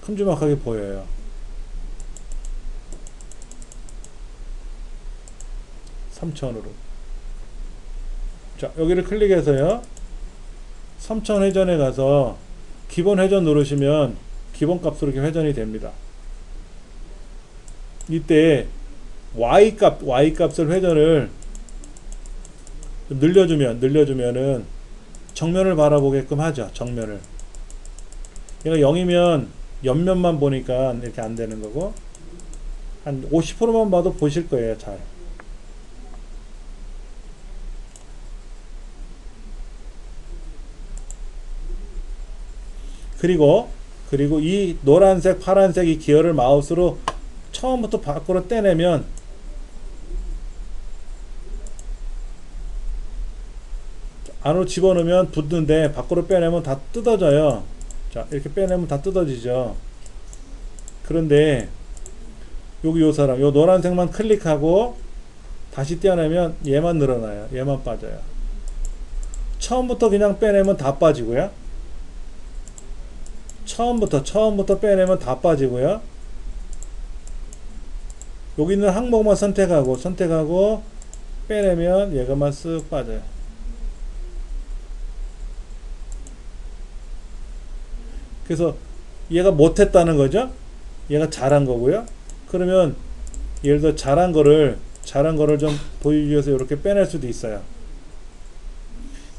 큼지막하게 보여요. 3차원으로. 자, 여기를 클릭해서요. 3차원 회전에 가서 기본 회전 누르시면 기본 값으로 이렇게 회전이 됩니다. 이때 Y값을 회전을 좀 늘려주면은 정면을 바라보게끔 하죠. 정면을. 얘가 0이면 옆면만 보니까 이렇게 안 되는 거고, 한 50%만 봐도 보실 거예요. 잘. 그리고 이 노란색, 파란색 이 기어를 마우스로 처음부터 밖으로 떼내면 안으로 집어넣으면 붙는데, 밖으로 빼내면 다 뜯어져요. 자, 이렇게 빼내면 다 뜯어지죠. 그런데 여기 요 사람, 요 노란색만 클릭하고 다시 떼어내면 얘만 늘어나요. 얘만 빠져요. 처음부터 그냥 빼내면 다 빠지고요. 처음부터 빼내면 다 빠지고요. 여기 있는 항목만 선택하고 빼내면 얘가만 쓱 빠져요. 그래서 얘가 못했다는 거죠. 얘가 잘한 거고요. 그러면 예를 들어 잘한 거를 좀 보이기 위해서 이렇게 빼낼 수도 있어요.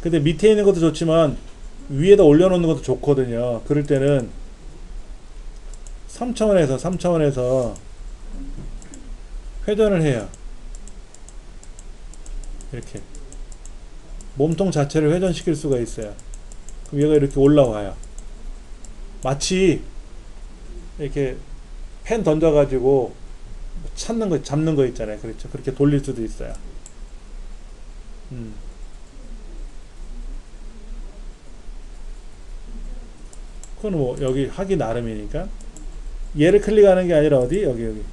근데 밑에 있는 것도 좋지만 위에다 올려놓는 것도 좋거든요. 그럴 때는 3차원에서 회전을 해요. 이렇게 몸통 자체를 회전시킬 수가 있어요. 그럼 얘가 이렇게 올라와요. 마치 이렇게 펜 던져가지고 잡는 거 있잖아요. 그렇죠. 그렇게 돌릴 수도 있어요. 그건 뭐 여기 하기 나름이니까. 얘를 클릭하는 게 아니라 어디? 여기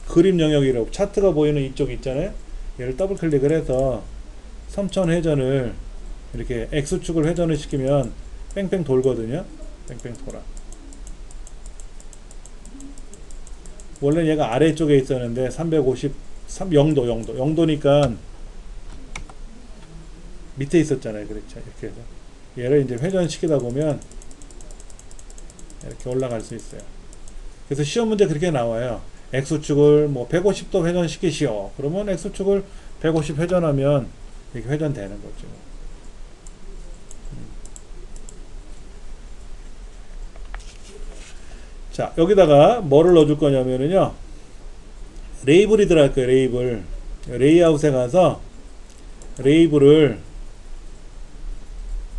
그림 영역이라고 차트가 보이는 이쪽 있잖아요. 얘를 더블 클릭을 해서 3차원 회전을 이렇게 X축을 회전을 시키면 뺑뺑 돌거든요. 뺑뺑 돌아. 원래 얘가 아래쪽에 있었는데 0도니까 밑에 있었잖아요. 그렇죠. 이렇게 해서 얘를 이제 회전시키다 보면 이렇게 올라갈 수 있어요. 그래서 시험 문제 그렇게 나와요. X축을 뭐 150도 회전시키시오. 그러면 X축을 150 회전하면 이렇게 회전되는 거죠. 자, 여기다가 뭐를 넣어줄 거냐면요. 레이블이 들어갈 거예요. 레이블. 레이아웃에 가서 레이블을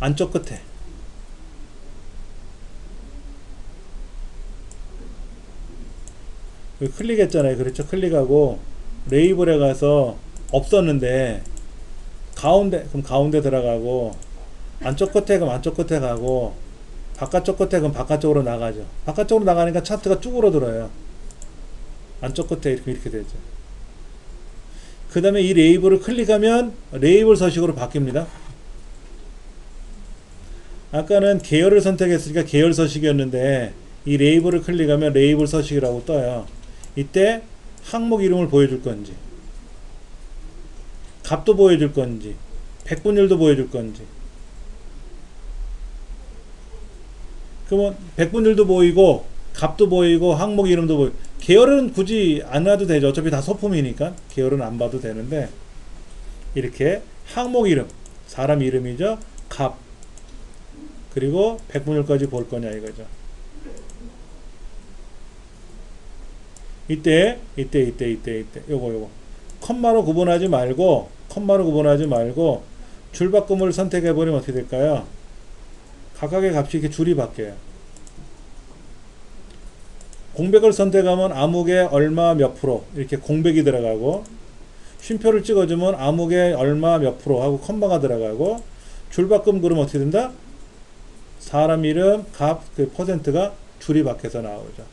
안쪽 끝에 여기 클릭했잖아요. 그렇죠? 클릭하고 레이블에 가서 없었는데 가운데, 그럼 가운데 들어가고, 안쪽 끝에 그럼 안쪽 끝에 가고, 바깥쪽 끝에 그럼 바깥쪽으로 나가죠. 바깥쪽으로 나가니까 차트가 쭉 울어들어요. 안쪽 끝에 이렇게 되죠. 그 다음에 이 레이블을 클릭하면 레이블 서식으로 바뀝니다. 아까는 계열을 선택했으니까 계열 서식이었는데 이 레이블을 클릭하면 레이블 서식이라고 떠요. 이때 항목 이름을 보여줄 건지, 값도 보여줄 건지, 백분율도 보여줄 건지. 그러면 백분율도 보이고 값도 보이고 항목 이름도 보이고, 계열은 굳이 안 놔도 되죠. 어차피 다 소품이니까 계열은 안 봐도 되는데, 이렇게 항목 이름, 사람 이름이죠. 값, 그리고 백분율까지 볼 거냐 이거죠. 이때 요거 컴마로 구분하지 말고 줄바꿈을 선택해 버리면 어떻게 될까요? 각각의 값이 이렇게 줄이 바뀌어요. 공백을 선택하면 암흑에 얼마 몇 프로 이렇게 공백이 들어가고, 쉼표를 찍어주면 암흑에 얼마 몇 프로 하고 컴마가 들어가고, 줄바꿈 그러면 어떻게 된다? 사람 이름 값 그 퍼센트가 줄이 바뀌어서 나오죠.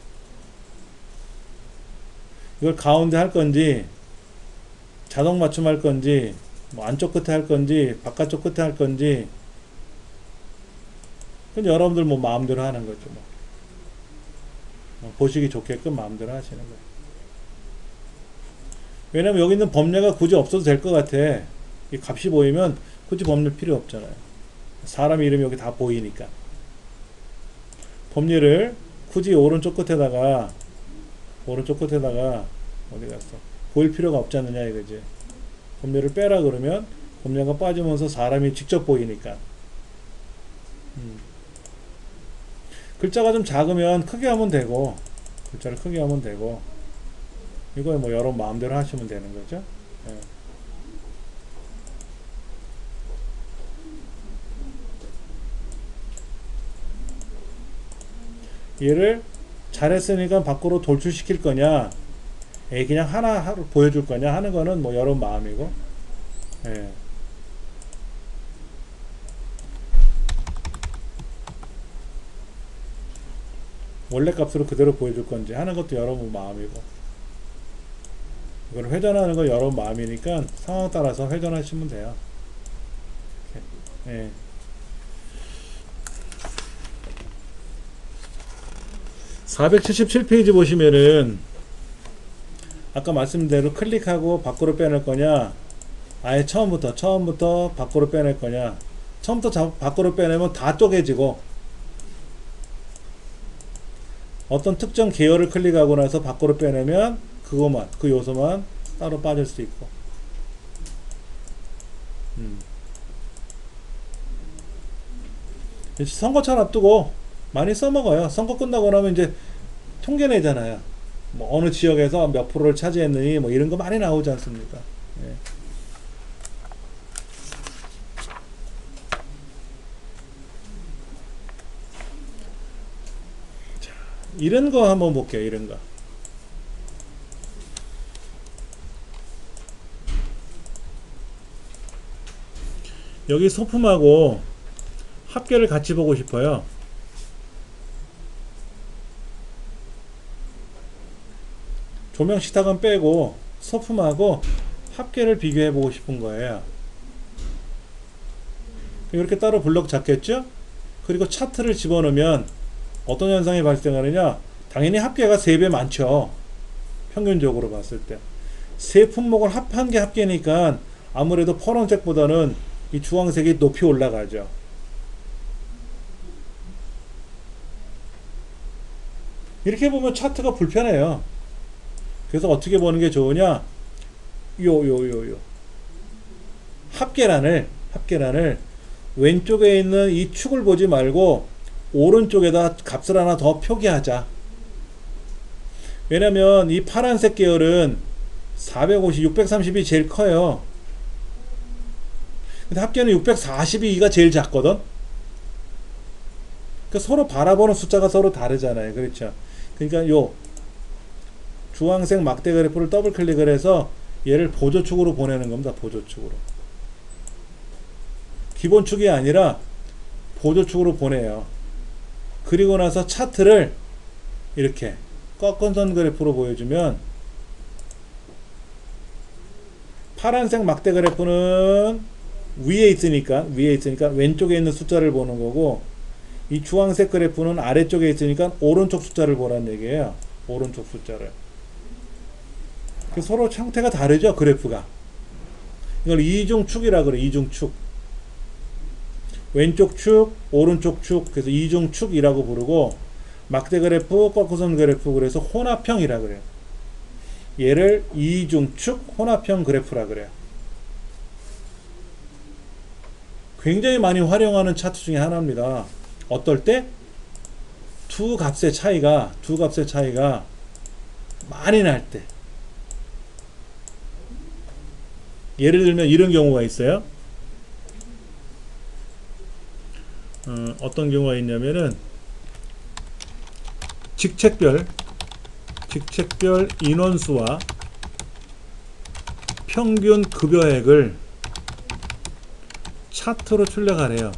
이걸 가운데 할 건지 자동 맞춤 할 건지 뭐 안쪽 끝에 할 건지 바깥쪽 끝에 할 건지, 그건 여러분들 뭐 마음대로 하는 거죠. 보시기 좋게끔 마음대로 하시는 거예요. 왜냐면 여기 있는 법례가 굳이 없어도 될 것 같아. 이 값이 보이면 굳이 법례 필요 없잖아요. 사람 이름이 여기 다 보이니까. 법례를 굳이 오른쪽 끝에다가 어디 갔어? 보일 필요가 없지 않느냐 이거지. 법례를 빼라 그러면 법례가 빠지면서 사람이 직접 보이니까. 글자가 좀 작으면 크게 하면 되고, 글자를 크게 하면 되고, 이거 뭐 여러분 마음대로 하시면 되는 거죠. 예. 얘를 잘했으니까 밖으로 돌출시킬 거냐, 그냥 하나 보여줄 거냐 하는 거는 뭐 여러분 마음이고, 예. 원래 값으로 그대로 보여줄 건지 하는 것도 여러분 마음이고, 이걸 회전하는 건 여러분 마음이니까 상황 따라서 회전하시면 돼요. 예. 477페이지 보시면은 아까 말씀드린 대로 클릭하고 밖으로 빼낼 거냐, 아예 처음부터 밖으로 빼낼 거냐. 처음부터 밖으로 빼내면 다 쪼개지고, 어떤 특정 계열을 클릭하고 나서 밖으로 빼내면 그것만, 그 요소만 따로 빠질 수 있고. 선거철 앞두고 많이 써먹어요. 선거 끝나고 나면 이제 통계 내잖아요. 뭐 어느 지역에서 몇 프로를 차지했느니 뭐 이런 거 많이 나오지 않습니까? 예. 자, 이런 거 한번 볼게요. 이런 거. 여기 소품하고 합계를 같이 보고 싶어요. 조명 식탁은 빼고 소품하고 합계를 비교해 보고 싶은 거예요. 이렇게 따로 블록 잡겠죠? 그리고 차트를 집어넣으면 어떤 현상이 발생하느냐? 당연히 합계가 3배 많죠. 평균적으로 봤을 때. 세 품목을 합한 게 합계니까 아무래도 파란색보다는 이 주황색이 높이 올라가죠. 이렇게 보면 차트가 불편해요. 그래서 어떻게 보는 게 좋으냐? 합계란을 왼쪽에 있는 이 축을 보지 말고 오른쪽에다 값을 하나 더 표기하자. 왜냐면 이 파란색 계열은 450, 630이 제일 커요. 근데 합계는 642가 제일 작거든. 그러니까 서로 바라보는 숫자가 서로 다르잖아요. 그렇죠? 그러니까 요 주황색 막대 그래프를 더블 클릭을 해서 얘를 보조축으로 보내는 겁니다. 보조축으로. 기본축이 아니라 보조축으로 보내요. 그리고 나서 차트를 이렇게 꺾은선 그래프로 보여주면 파란색 막대 그래프는 위에 있으니까 왼쪽에 있는 숫자를 보는 거고, 이 주황색 그래프는 아래쪽에 있으니까 오른쪽 숫자를 보라는 얘기예요. 오른쪽 숫자를. 서로 형태가 다르죠, 그래프가. 이걸 이중축이라 그래. 이중축. 왼쪽 축, 오른쪽 축. 그래서 이중축이라고 부르고, 막대 그래프, 꺾어선 그래프, 그래서 혼합형이라 그래요. 얘를 이중축 혼합형 그래프라 그래요. 굉장히 많이 활용하는 차트 중에 하나입니다. 어떨 때? 두 값의 차이가 많이 날 때. 예를 들면 이런 경우가 있어요. 어떤 경우가 있냐면은 직책별 인원수와 평균 급여액을 차트로 출력하래요.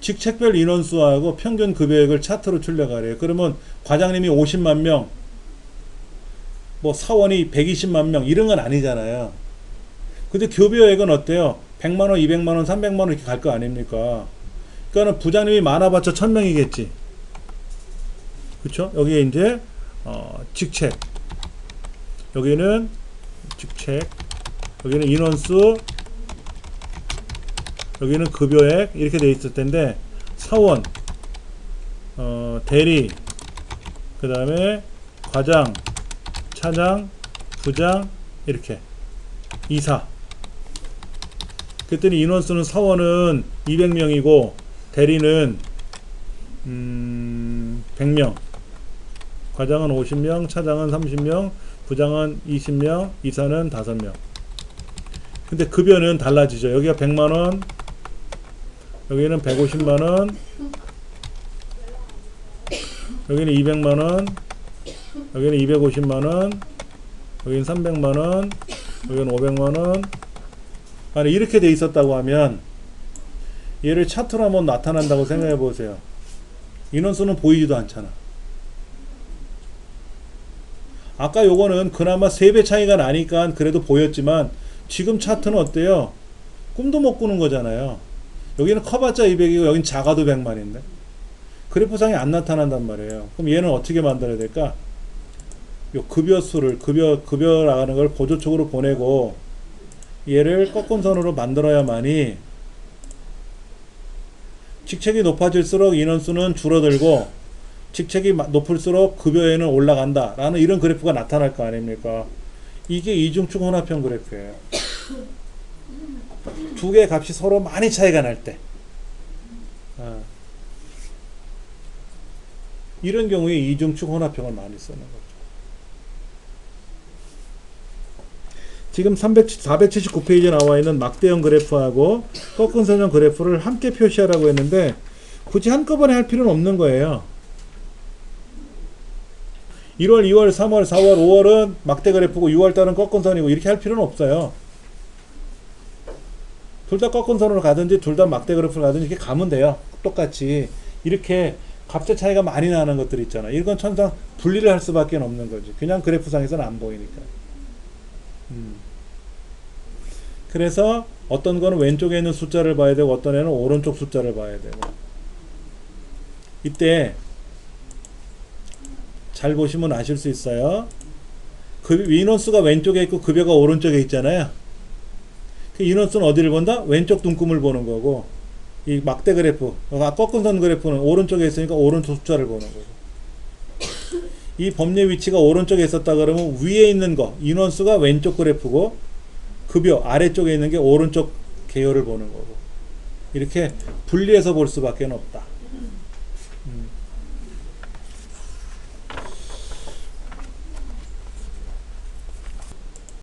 직책별 인원수하고 평균 급여액을 차트로 출력하래요. 그러면 과장님이 50만 명, 뭐 사원이 120만 명 이런 건 아니잖아요. 근데 급여액은 어때요? 100만원, 200만원, 300만원 이렇게 갈 거 아닙니까? 그러니까 부장님이 많아봤자 1000명이겠지. 그쵸? 여기에 이제 직책, 여기는 직책, 여기는 인원수, 여기는 급여액 이렇게 돼 있을 텐데, 사원, 대리, 그 다음에 과장, 차장, 부장, 이렇게 이사. 그랬더니 인원수는 사원은 200명이고 대리는 100명, 과장은 50명, 차장은 30명, 부장은 20명, 이사는 5명. 근데 급여는 달라지죠. 여기가 100만원, 여기는 150만원, 여기는 200만원, 여기는 250만원, 여기는 300만원, 여기는 500만원. 아니, 이렇게 돼 있었다고 하면 얘를 차트로 한번 나타난다고 생각해 보세요. 인원수는 보이지도 않잖아. 아까 요거는 그나마 3배 차이가 나니까 그래도 보였지만, 지금 차트는 어때요? 꿈도 못 꾸는 거잖아요. 여기는 커봤자 200이고 여긴 작아도 100만인데 그래프상에 안 나타난단 말이에요. 그럼 얘는 어떻게 만들어야 될까? 요 급여 수를 급여 나가는 걸 보조축으로 보내고, 얘를 꺾은 선으로 만들어야만이 직책이 높아질수록 인원수는 줄어들고 직책이 높을수록 급여에는 올라간다 라는 이런 그래프가 나타날 거 아닙니까? 이게 이중축 혼합형 그래프예요. 두 개의 값이 서로 많이 차이가 날 때, 이런 경우에 이중축 혼합형을 많이 쓰는 거죠. 지금 479페이지에 나와 있는 막대형 그래프하고 꺾은 선형 그래프를 함께 표시하라고 했는데, 굳이 한꺼번에 할 필요는 없는 거예요. 1월, 2월, 3월, 4월, 5월은 막대 그래프고 6월달은 꺾은 선이고 이렇게 할 필요는 없어요. 둘 다 꺾은 선으로 가든지 둘 다 막대 그래프로 가든지 이렇게 가면 돼요. 똑같이. 이렇게 값의 차이가 많이 나는 것들 있잖아. 이건 천상 분리를 할 수밖에 없는 거지. 그냥 그래프상에서는 안 보이니까. 그래서 어떤 거는 왼쪽에 있는 숫자를 봐야 되고 어떤 애는 오른쪽 숫자를 봐야 되고. 이때 잘 보시면 아실 수 있어요. 인원수가 왼쪽에 있고 급여가 오른쪽에 있잖아요. 그 인원수는 어디를 본다? 왼쪽 눈금을 보는 거고, 이 막대 그래프, 꺾은 선 그래프는 오른쪽에 있으니까 오른쪽 숫자를 보는 거고. 이 범례 위치가 오른쪽에 있었다 그러면 위에 있는 거 인원수가 왼쪽 그래프고 급여 아래쪽에 있는 게 오른쪽 계열을 보는 거고, 이렇게 분리해서 볼 수밖에 없다.